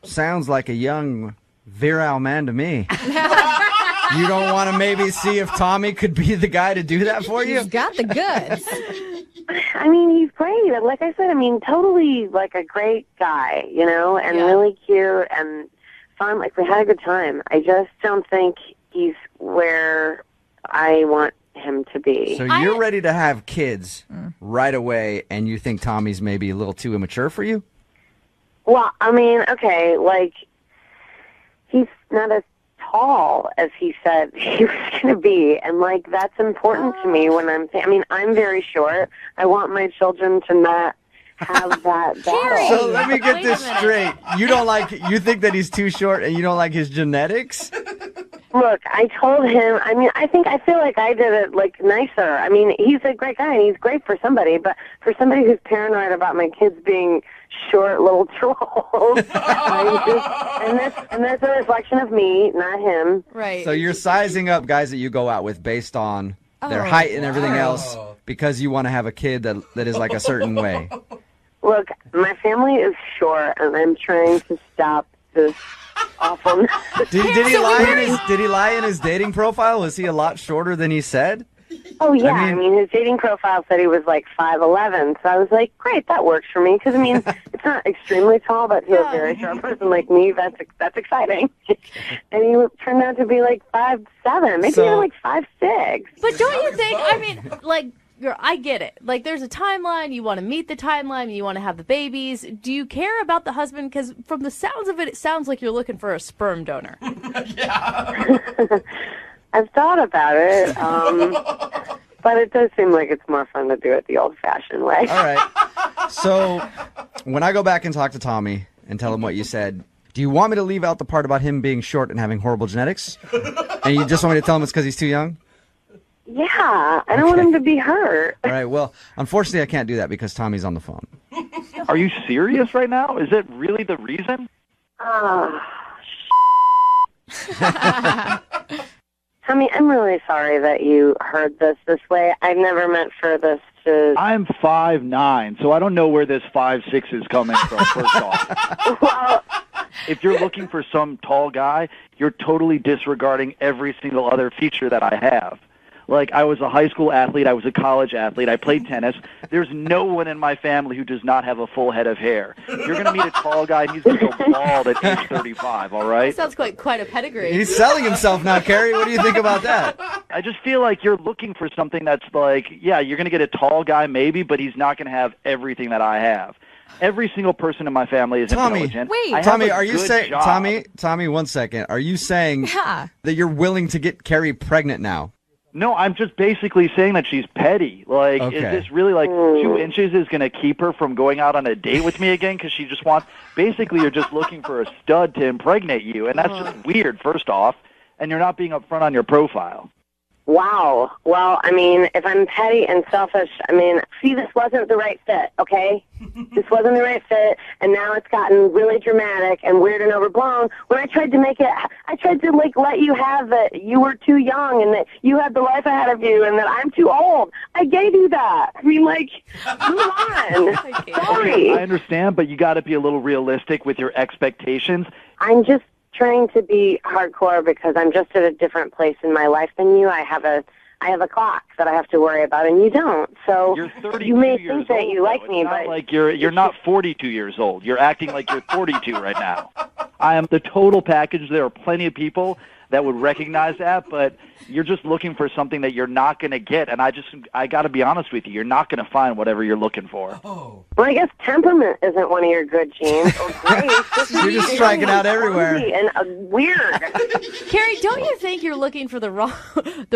sounds like a young, virile man to me. You don't want to maybe see if Tommy could be the guy to do that for you? He's got the goods. I mean, he's great. Like I said, totally a great guy, and really cute and fun. We had a good time. I just don't think he's where I want him to be. So you're ready to have kids right away, and you think Tommy's maybe a little too immature for you? Well, I mean, okay, like, he's not as tall as he said he was going to be, and, like, that's important to me when I'm very short. I want my children to not have that battle. So let me get this straight. You think that he's too short and you don't like his genetics? Look, I told him, I feel like I did it, like, nicer. I mean, he's a great guy and he's great for somebody, but for somebody who's paranoid about my kids being short little trolls, and that's a reflection of me, not him. Right. So you're sizing up guys that you go out with based on their height and everything else because you want to have a kid that is like a certain way. Look, my family is short, and I'm trying to stop this awfulness. Did he lie in his dating profile? Was he a lot shorter than he said? Oh, yeah. I mean, his dating profile said he was like 5'11", so I was like, great, that works for me. Because, I mean, it's not extremely tall, but to a very short person like me, that's exciting. And he turned out to be like 5'7", maybe even like 5'6". But don't you think, I mean, like, I get it. Like, there's a timeline. You want to meet the timeline. You want to have the babies. Do you care about the husband? Because from the sounds of it, it sounds like you're looking for a sperm donor. I've thought about it, but it does seem like it's more fun to do it the old-fashioned way. All right. So when I go back and talk to Tommy and tell him what you said, do you want me to leave out the part about him being short and having horrible genetics? And you just want me to tell him it's because he's too young? Yeah, I don't want him to be hurt. All right, well, unfortunately I can't do that because Tommy's on the phone. Are you serious right now? Is it really the reason? Tommy, I'm really sorry that you heard this way. I've never meant for this to... I'm 5'9", so I don't know where this 5'6" is coming from, first off. Well, if you're looking for some tall guy, you're totally disregarding every single other feature that I have. Like, I was a high school athlete. I was a college athlete. I played tennis. There's no one in my family who does not have a full head of hair. You're going to meet a tall guy, and he's going to go bald at age 35, all right? That sounds quite a pedigree. He's selling himself now, Carrie. What do you think about that? I just feel like you're looking for something that's like, yeah, you're going to get a tall guy maybe, but he's not going to have everything that I have. Every single person in my family is intelligent. Wait. Tommy, are you saying... Tommy, 1 second. Are you saying that you're willing to get Carrie pregnant now? No, I'm just basically saying that she's petty. Like, Is this really like 2 inches is going to keep her from going out on a date with me again? Because she just wants, basically you're just looking for a stud to impregnate you. And that's just weird, first off. And you're not being upfront on your profile. wow. Well, I mean, if I'm petty and selfish, see, this wasn't the right fit, okay? This wasn't the right fit, and now it's gotten really dramatic and weird and overblown. When I tried to make it, I tried to, like, let you have that you were too young and that you had the life ahead of you and that I'm too old. I gave you that. Move on. Sorry. I understand, but you got to be a little realistic with your expectations. I'm just trying to be hardcore because I'm just at a different place in my life than you. I have a clock that I have to worry about, and you don't. So you're 32 you may years think that old, you like though. me, It's not but like you're not 42 years old. You're acting like you're 42 right now. I am the total package. There are plenty of people that would recognize that, but you're just looking for something that you're not going to get. And I got to be honest with you. You're not going to find whatever you're looking for. Well, I guess temperament isn't one of your good genes. Or grace. You're just striking out everywhere. And weird. Carrie, don't you think you're looking for the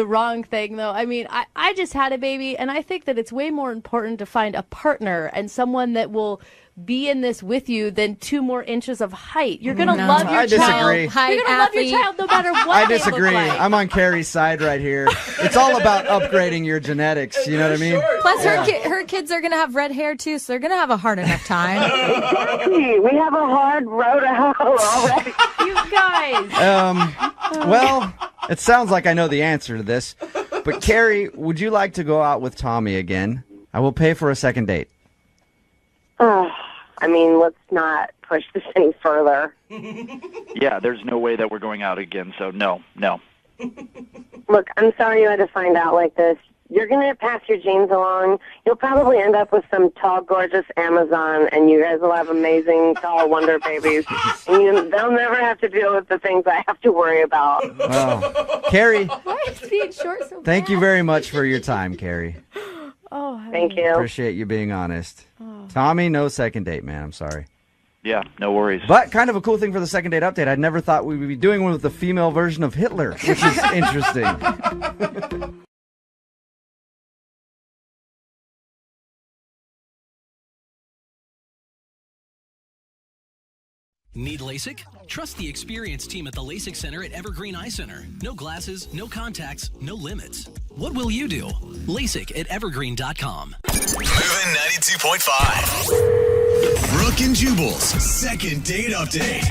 wrong thing, though? I mean, I just had a baby, and I think that it's way more important to find a partner and someone that will be in this with you than 2 more inches of height. You're gonna love your I disagree. child. You're gonna love your child no matter what. I they look disagree. like. I'm on Carrie's side right here. It's all about upgrading your genetics. You know what I mean? Plus, her kids are going to have red hair, too, so they're going to have a hard enough time. Exactly. We have a hard road to hoe already. You guys. Well, it sounds like I know the answer to this. But, Carrie, would you like to go out with Tommy again? I will pay for a second date. Let's not push this any further. Yeah, there's no way that we're going out again, so no. Look, I'm sorry you had to find out like this. You're going to pass your genes along. You'll probably end up with some tall, gorgeous Amazon, and you guys will have amazing, tall wonder babies. And they'll never have to deal with the things I have to worry about. Oh. Carrie, Why is being short so thank you very much for your time, Carrie. Oh, honey. Thank you. Appreciate you being honest. Oh. Tommy, no second date, man. I'm sorry. Yeah, no worries. But kind of a cool thing for the second date update. I never thought we would be doing one with the female version of Hitler, which is interesting. Need LASIK? Trust the experienced team at the LASIK Center at Evergreen Eye Center. No glasses, no contacts, no limits. What will you do? LASIK at evergreen.com. Moving 92.5. Brooke and Jubal's second date update.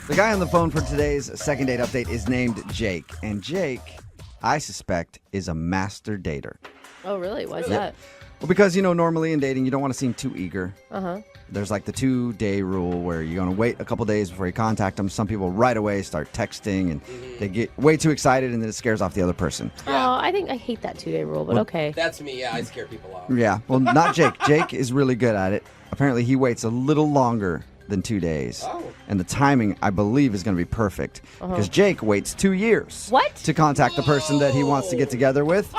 The guy on the phone for today's second date update is named Jake. And Jake, I suspect, is a master dater. Oh, really? Why's that? Well, because, normally in dating, you don't want to seem too eager. Uh-huh. There's like the 2-day rule where you're going to wait a couple days before you contact them. Some people right away start texting and they get way too excited and then it scares off the other person. Oh, I hate that 2-day rule, but okay. That's me. Yeah, I scare people off. Yeah. Well, not Jake. Jake is really good at it. Apparently, he waits a little longer than 2 days. Oh. And the timing, I believe, is going to be perfect. Because Jake waits 2 years. What? To contact the person that he wants to get together with.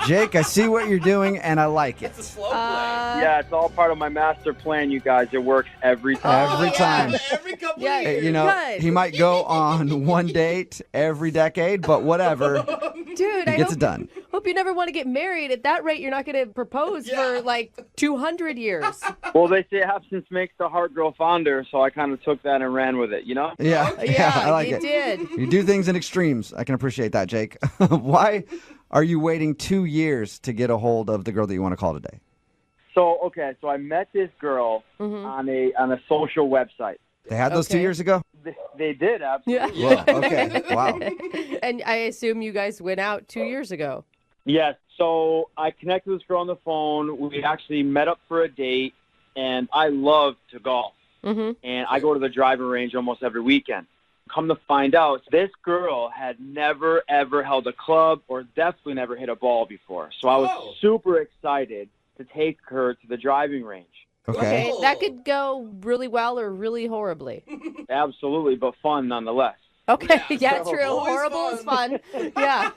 Jake, I see what you're doing, and I like it. It's a slow play. Yeah, it's all part of my master plan, you guys. It works every time. Every time. Every couple of years. Good. He might go on one date every decade, but whatever. Dude, He gets it done. Hope you never want to get married. At that rate, you're not going to propose for like 200 years. Well, they say absence makes the heart grow fonder, so I kind of took that and ran with it, Yeah, Yeah, I like you it. did. You do things in extremes. I can appreciate that, Jake. Why are you waiting 2 years to get a hold of the girl that you want to call today? So I met this girl on a social website. They had those 2 years ago? They did, absolutely. Yeah. Whoa, okay. Wow. And I assume you guys went out 2 years ago. Yes, so I connected with this girl on the phone. We actually met up for a date, and I love to golf. Mm-hmm. And I go to the driving range almost every weekend. Come to find out, this girl had never, ever held a club or definitely never hit a ball before. So I was super excited to take her to the driving range. Okay. That could go really well or really horribly. Absolutely, but fun nonetheless. Okay, yeah, so- true. Horrible is fun. Yeah.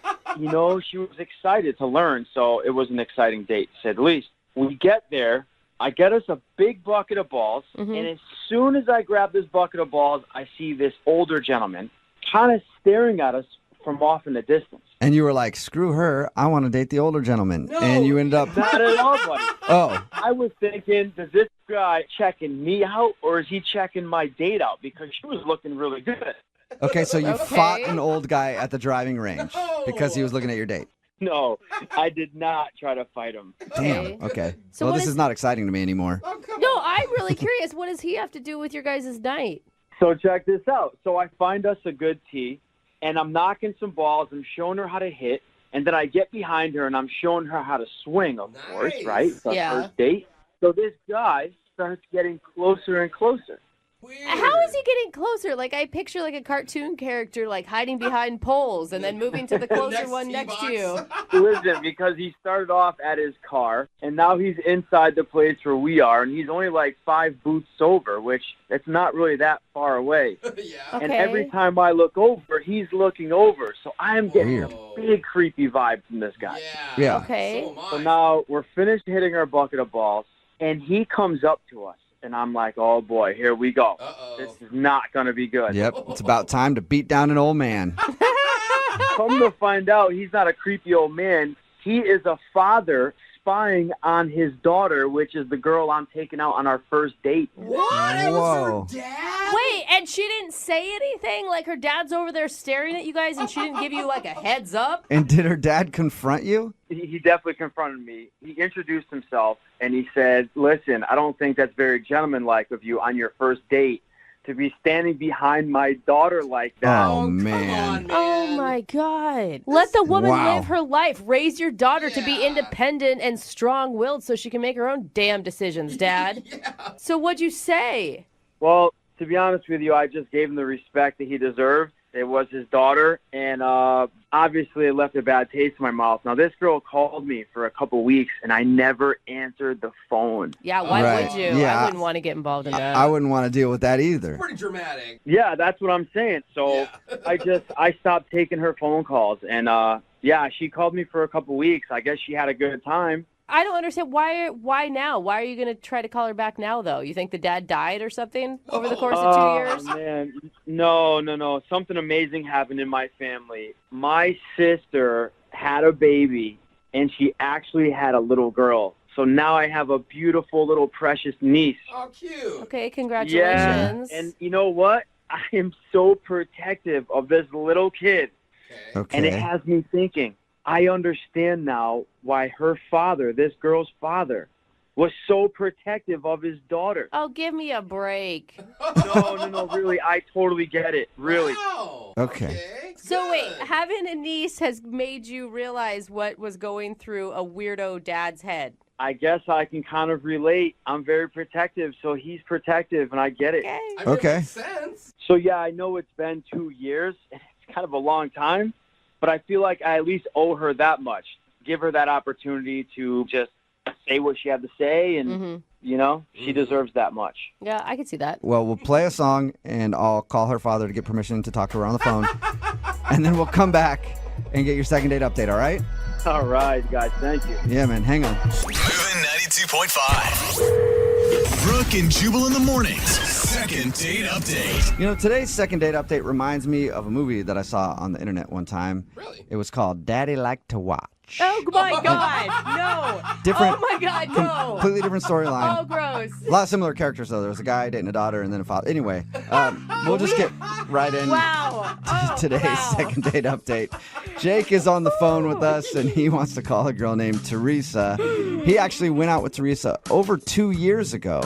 She was excited to learn, so it was an exciting date, to say the least. We get there. I get us a big bucket of balls, and as soon as I grab this bucket of balls, I see this older gentleman kind of staring at us from off in the distance. And you were like, screw her, I want to date the older gentleman. And you ended up... Not at all, buddy. Oh. I was thinking, does this guy checking me out, or is he checking my date out? Because she was looking really good. Okay, so you fought an old guy at the driving range because he was looking at your date. No, I did not try to fight him. Damn, okay. So Well, what this is not exciting to me anymore. No, I'm really curious. What does he have to do with your guys' night? So check this out. So I find us a good tee, and I'm knocking some balls. I'm showing her how to hit, and then I get behind her, and I'm showing her how to swing, of course, right? It's our first date. So this guy starts getting closer and closer. How is he getting closer? Like, I picture like a cartoon character like hiding behind poles and then moving to the closer one next to you. Listen, because he started off at his car, and now he's inside the place where we are, and he's only like 5 booths over, which it's not really that far away. And every time I look over, he's looking over. So I am getting a big creepy vibe from this guy. Yeah. Okay. So now we're finished hitting our bucket of balls, and he comes up to us. And I'm like, oh, boy, here we go. This is not going to be good. Yep, it's about time to beat down an old man. Come to find out, he's not a creepy old man. He is a father spying on his daughter, which is the girl I'm taking out on our first date. Whoa. Wait, and she didn't say anything? Like her dad's over there staring at you guys and she didn't give you like a heads up? And did her dad confront you? He definitely confronted me. He introduced himself, and he said, listen, I don't think that's very gentlemanlike of you on your first date to be standing behind my daughter like that. Oh, man. Oh, my God. Let the woman Wow. live her life. Raise your daughter to be independent and strong-willed so she can make her own damn decisions, Dad. So what'd you say? Well, to be honest with you, I just gave him the respect that he deserved. It was his daughter, and obviously it left a bad taste in my mouth. Now, this girl called me for a couple weeks, and I never answered the phone. Yeah, why Right. would you? Yeah. I wouldn't want to get involved in that. I wouldn't want to deal with that either. Pretty dramatic. Yeah, that's what I'm saying. So I stopped taking her phone calls, and yeah, she called me for a couple weeks. I guess she had a good time. I don't understand why now? Why are you going to try to call her back now, though? You think the dad died or something over the course of 2 years? Oh, man. No. Something amazing happened in my family. My sister had a baby, and she actually had a little girl. So now I have a beautiful little precious niece. Oh, cute. Okay, Yeah, congratulations. and you know what? I am so protective of this little kid. Okay. And it has me thinking, I understand now why her father, this girl's father, was so protective of his daughter. Oh, give me a break. No, really, I totally get it. Really. Wow. Okay. So wait, having a niece has made you realize what was going through a weirdo dad's head. I guess I can kind of relate. I'm very protective, so he's protective, and I get it. I mean, Okay. It makes sense. So, yeah, I know it's been 2 years, and it's kind of a long time, but I feel like I at least owe her that much. Give her that opportunity to just say what she had to say, and, you know, she deserves that much. Yeah, I could see that. Well, we'll play a song, and I'll call her father to get permission to talk to her on the phone. And then we'll come back and get your second date update, all right? All right, guys, thank you. Yeah, man, hang on. Moving 92.5. Brooke and Jubal in the mornings. Second date update. You know, today's second date update reminds me of a movie that I saw on the internet one time. Really? It was called Daddy Like to Watch. Oh my God, no. Different- Oh my God, no. Completely different storyline. Oh, gross. A lot of similar characters, though. There was a guy dating a daughter and then a father. Anyway, we'll just get right in Wow. to today's second date update. Jake is on the phone with us, and he wants to call a girl named Teresa. He actually went out with Teresa over 2 years ago.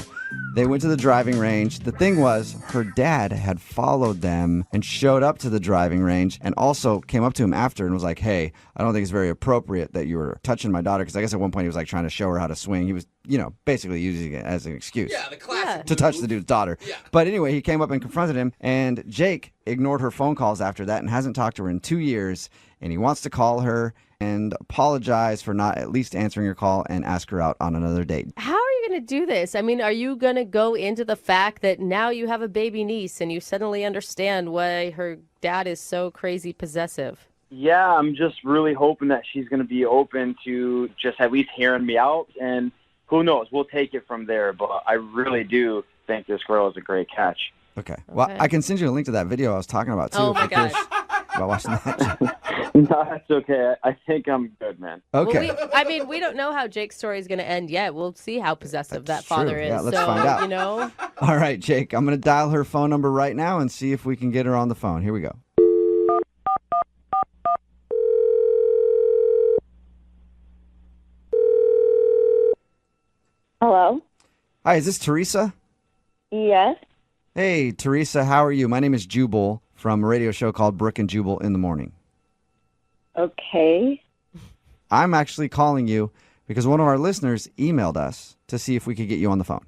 They went to the driving range. The thing was, her dad had followed them and showed up to the driving range and also came up to him after and was like, hey, I don't think it's very appropriate that you were touching my daughter. Because I guess at one point he was like trying to show her how to swing. He was, you know, basically using it as an excuse. Yeah, the classic To touch the dude's daughter. Yeah. But anyway, he came up and confronted him, and Jake ignored her phone calls after that and hasn't talked to her in 2 years, and he wants to call her and apologize for not at least answering her call and ask her out on another date. How are you going to do this? I mean, are you going to go into the fact that now you have a baby niece and you suddenly understand why her dad is so crazy possessive? Yeah, I'm just really hoping that she's going to be open to just at least hearing me out, and who knows, we'll take it from there, but I really do think this girl is a great catch. Okay. Well, I can send you a link to that video I was talking about, too. Oh, if my you're curious gosh. about watching that. No, that's okay. I think I'm good, man. Okay. Well, we don't know how Jake's story is going to end yet. We'll see how possessive that true. father is. Yeah, let's so, find out. you know. All right, Jake, I'm going to dial her phone number right now and see if we can get her on the phone. Here we go. Hello? Hi, is this Teresa? Yes. Hey, Teresa, how are you? My name is Jubal from a radio show called Brooke and Jubal in the Morning. Okay. I'm actually calling you because one of our listeners emailed us to see if we could get you on the phone.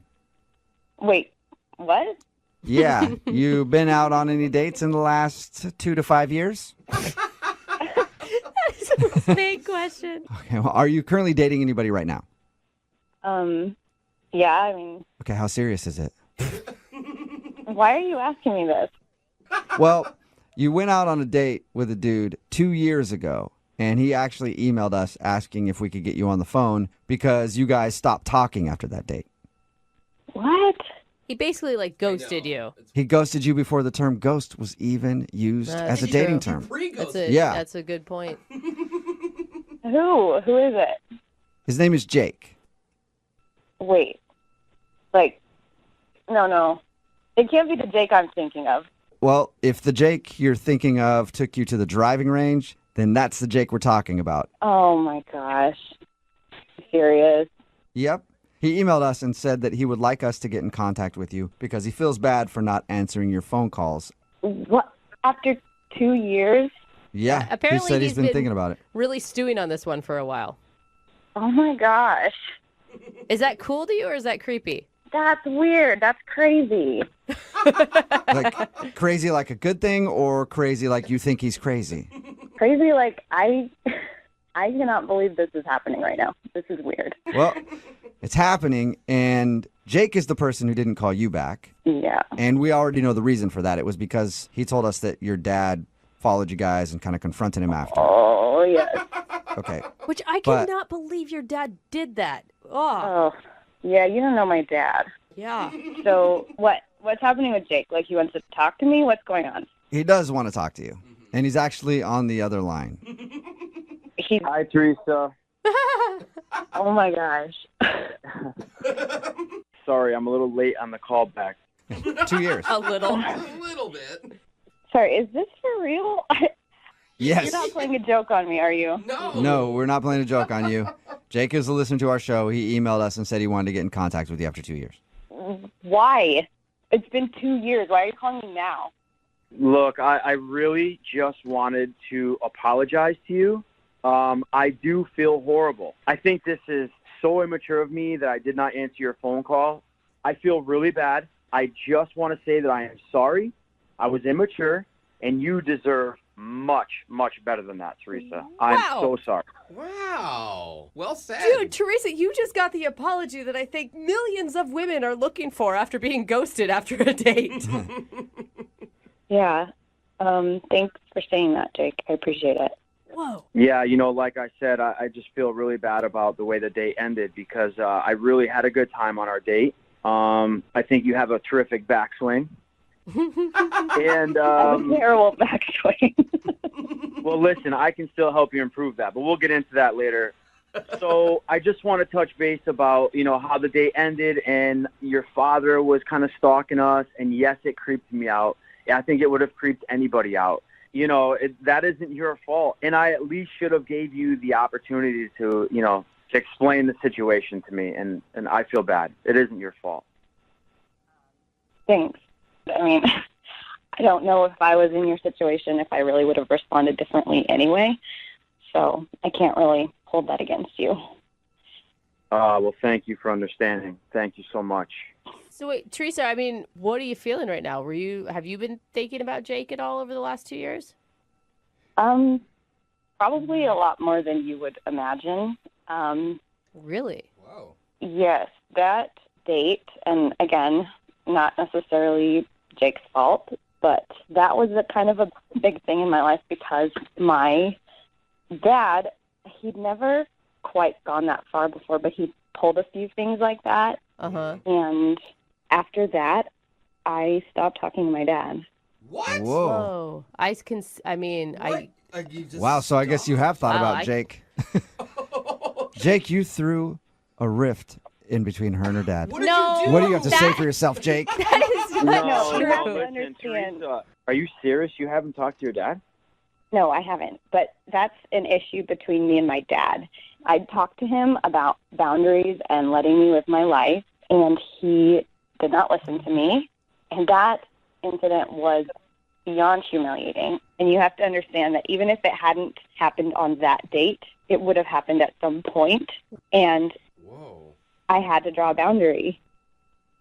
Wait, what? Yeah, you been out on any dates in the last 2 to 5 years? That's a snake question. Okay, well, are you currently dating anybody right now? Yeah, I mean, Okay, how serious is it? why are you asking me this? Well, you went out on a date with a dude 2 years ago, and he actually emailed us asking if we could get you on the phone because you guys stopped talking after that date. What? He basically ghosted you. He ghosted you before the term ghost was even used as a dating term. That's a good point. Who? Who is it? His name is Jake. Wait. No. It can't be the Jake I'm thinking of. Well, if the Jake you're thinking of took you to the driving range, then that's the Jake we're talking about. Oh my gosh. Serious? Yep. He emailed us and said that he would like us to get in contact with you because he feels bad for not answering your phone calls. What? After 2 years? Yeah, Apparently he said he's been thinking about it. Really stewing on this one for a while. Oh my gosh. Is that cool to you or is that creepy? That's weird. That's crazy. Like crazy like a good thing or crazy like you think he's crazy? Crazy like I cannot believe this is happening right now. This is weird. Well, it's happening, and Jake is the person who didn't call you back. Yeah. And we already know the reason for that. It was because he told us that your dad followed you guys and kind of confronted him after. Oh, yes. Okay. Which I But- cannot believe your dad did that. Oh, yeah, you don't know my dad. Yeah. So what's happening with Jake? Like, he wants to talk to me? What's going on? He does want to talk to you, and he's actually on the other line. Hi, Teresa. Oh, my gosh. Sorry, I'm a little late on the call back. 2 years. A little. A little bit. Sorry, is this for real? Yes. You're not playing a joke on me, are you? No, we're not playing a joke on you. Jake is a listener to our show. He emailed us and said he wanted to get in contact with you after 2 years. Why? It's been 2 years. Why are you calling me now? Look, I really just wanted to apologize to you. I do feel horrible. I think this is so immature of me that I did not answer your phone call. I feel really bad. I just want to say that I am sorry. I was immature, and you deserve much, much better than that, Teresa. I'm so sorry. Wow. Well said. Dude, Teresa, you just got the apology that I think millions of women are looking for after being ghosted after a date. Yeah. Thanks for saying that, Jake. I appreciate it. Whoa. Yeah, like I said, I just feel really bad about the way the date ended because I really had a good time on our date. I think you have a terrific backswing. And I have a terrible backswing. Well, listen, I can still help you improve that, but we'll get into that later. So I just want to touch base about, how the date ended and your father was kind of stalking us. And yes, it creeped me out. I think it would have creeped anybody out. That isn't your fault. And I at least should have gave you the opportunity to, to explain the situation to me. And I feel bad. It isn't your fault. Thanks. I mean, I don't know if I was in your situation, if I really would have responded differently anyway. So I can't really hold that against you. Well, thank you for understanding. Thank you so much. So wait, Teresa, I mean, what are you feeling right now? Have you been thinking about Jake at all over the last 2 years? Probably a lot more than you would imagine. Really? Whoa. Yes, that date, and again, not necessarily Jake's fault, but that was a kind of a big thing in my life because my dad, he'd never quite gone that far before, but he pulled a few things like that. Uh-huh. And after that, I stopped talking to my dad. What? Whoa. Wow, so I guess you have thought about Jake. Jake, you threw a rift in between her and her dad. What did you do? What do you have to say for yourself, Jake? That is not true. Listen, Teresa, are you serious? You haven't talked to your dad? No, I haven't. But that's an issue between me and my dad. I talked to him about boundaries and letting me live my life, and he did not listen to me. And that incident was beyond humiliating. And you have to understand that even if it hadn't happened on that date, it would have happened at some point. And Whoa. I had to draw a boundary.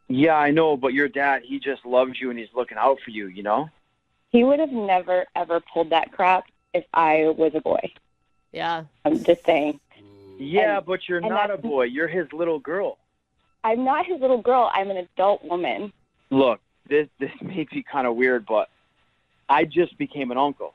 Yeah, I know, but your dad, he just loves you and he's looking out for you, He would have never, ever pulled that crap if I was a boy. Yeah. I'm just saying. Yeah, And- but you're and not a that's- boy. You're his little girl. I'm not his little girl. I'm an adult woman. Look, this may be kind of weird, but I just became an uncle,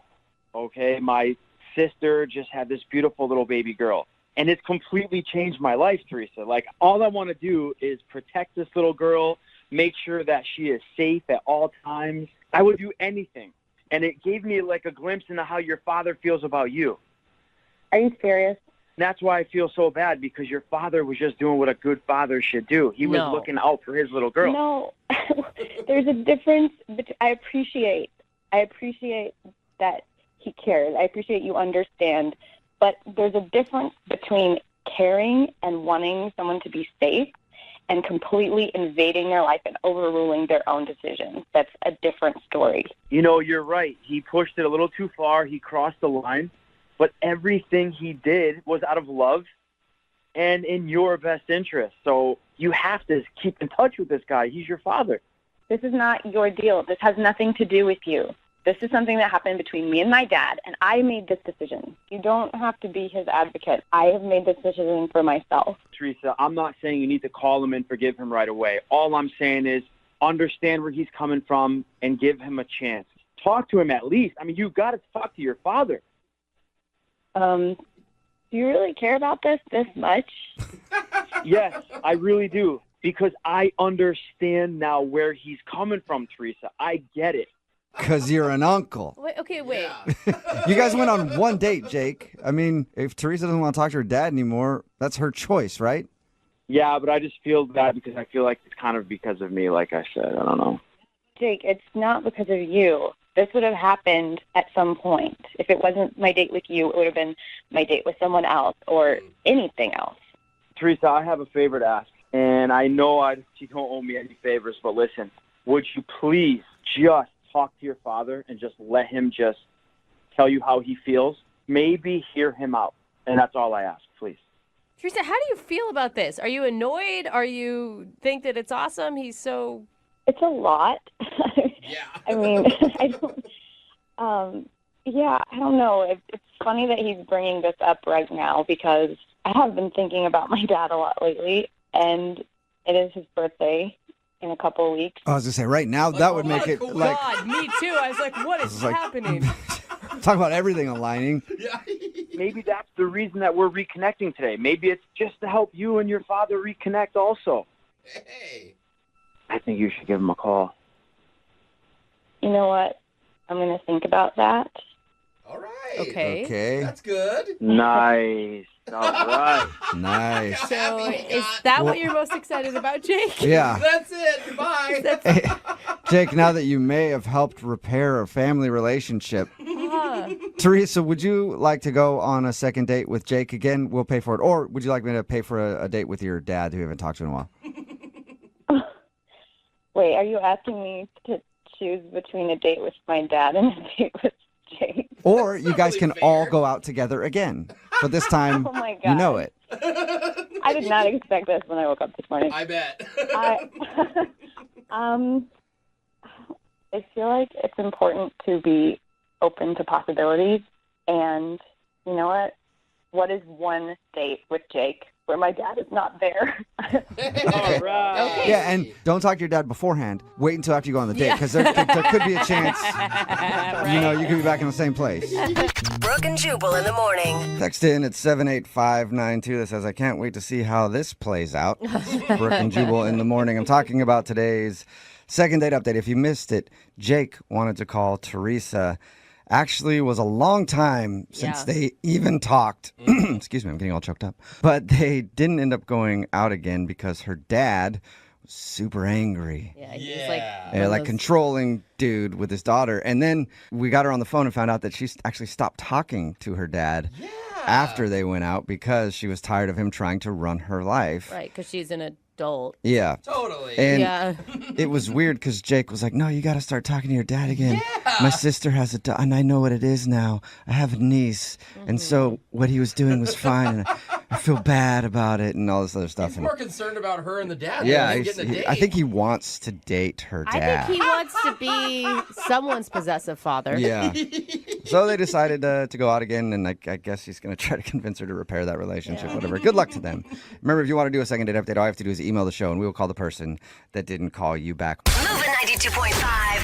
okay? My sister just had this beautiful little baby girl, and it's completely changed my life, Teresa. Like, all I want to do is protect this little girl, make sure that she is safe at all times. I would do anything, and it gave me, like, a glimpse into how your father feels about you. Are you serious? And that's why I feel so bad, because your father was just doing what a good father should do. He was No. looking out for his little girl. No. There's a difference. I appreciate that he cares. I appreciate you understand. But there's a difference between caring and wanting someone to be safe and completely invading their life and overruling their own decisions. That's a different story. You're right. He pushed it a little too far. He crossed the line. But everything he did was out of love and in your best interest. So, You have to keep in touch with this guy. He's your father. This is not your deal. This has nothing to do with you. This is something that happened between me and my dad, and I made this decision. You don't have to be his advocate. I have made this decision for myself. Teresa, I'm not saying you need to call him and forgive him right away. All I'm saying is understand where he's coming from and give him a chance. Talk to him at least. I mean, you've got to talk to your father. Do you really care about this much? Yes, I really do. Because I understand now where he's coming from, Teresa. I get it. Because you're an uncle. Wait, okay, wait. You guys went on one date, Jake. I mean, if Teresa doesn't want to talk to her dad anymore, that's her choice, right? Yeah, but I just feel bad because I feel like it's kind of because of me, like I said. I don't know. Jake, it's not because of you. This would have happened at some point. If it wasn't my date with you, it would have been my date with someone else or anything else. Teresa, I have a favor to ask. And I know you don't owe me any favors, but listen, would you please just talk to your father and just let him just tell you how he feels? Maybe hear him out. And that's all I ask, please. Teresa, how do you feel about this? Are you annoyed? Are you think that it's awesome? He's so... It's a lot. Yeah. I mean, I don't... I don't know. It's funny that he's bringing this up right now because I have been thinking about my dad a lot lately, and it is his birthday in a couple of weeks. I was going to say, right now, that would make it like... God, me too. I was like, what is happening? Talk about everything aligning. Maybe that's the reason that we're reconnecting today. Maybe it's just to help you and your father reconnect also. Hey. I think you should give him a call. You know what? I'm going to think about that. All right. Okay. That's good. Nice. All right. Nice. So is that what you're most excited about, Jake? Yeah. That's it. Goodbye. Hey, Jake, now that you may have helped repair a family relationship, Teresa, would you like to go on a second date with Jake again? We'll pay for it. Or would you like me to pay for a date with your dad who you haven't talked to in a while? Wait, are you asking me to choose between a date with my dad and a date with Jake? Or you guys can all go out together again. But this time, Oh my you know God. it. I did not expect this when I woke up this morning. I bet. I feel like it's important to be open to possibilities. And you know what? What is one date with Jake where my dad is not there? All right. Okay. Yeah, and don't talk to your dad beforehand. Wait until after you go on the date, because there could be a chance, you could be back in the same place. Brooke and Jubal in the morning. Text in at 78592 that says, I can't wait to see how this plays out. Brooke and Jubal in the morning. I'm talking about today's second date update. If you missed it, Jake wanted to call Teresa. Actually, was a long time since they even talked. Excuse me, I'm getting all choked up. But they didn't end up going out again because her dad was super angry. Yeah, he was like... Yeah, like controlling dude with his daughter. And then we got her on the phone and found out that she actually stopped talking to her dad after they went out because she was tired of him trying to run her life. Right, because she's an adult. Yeah. Totally. And it was weird because Jake was like, no, you got to start talking to your dad again. Yeah. My sister has and I know what it is now. I have a niece. And so what he was doing was fine. And I feel bad about it and all this other stuff. He's more concerned about her and the dad yeah, than getting a date. I think he wants to date her dad. I think he wants to be someone's possessive father. Yeah. So they decided to go out again, and I guess he's going to try to convince her to repair that relationship, whatever. Good luck to them. Remember, if you want to do a second date update, all you have to do is email the show, and we will call the person that didn't call you back. Moving 92.5.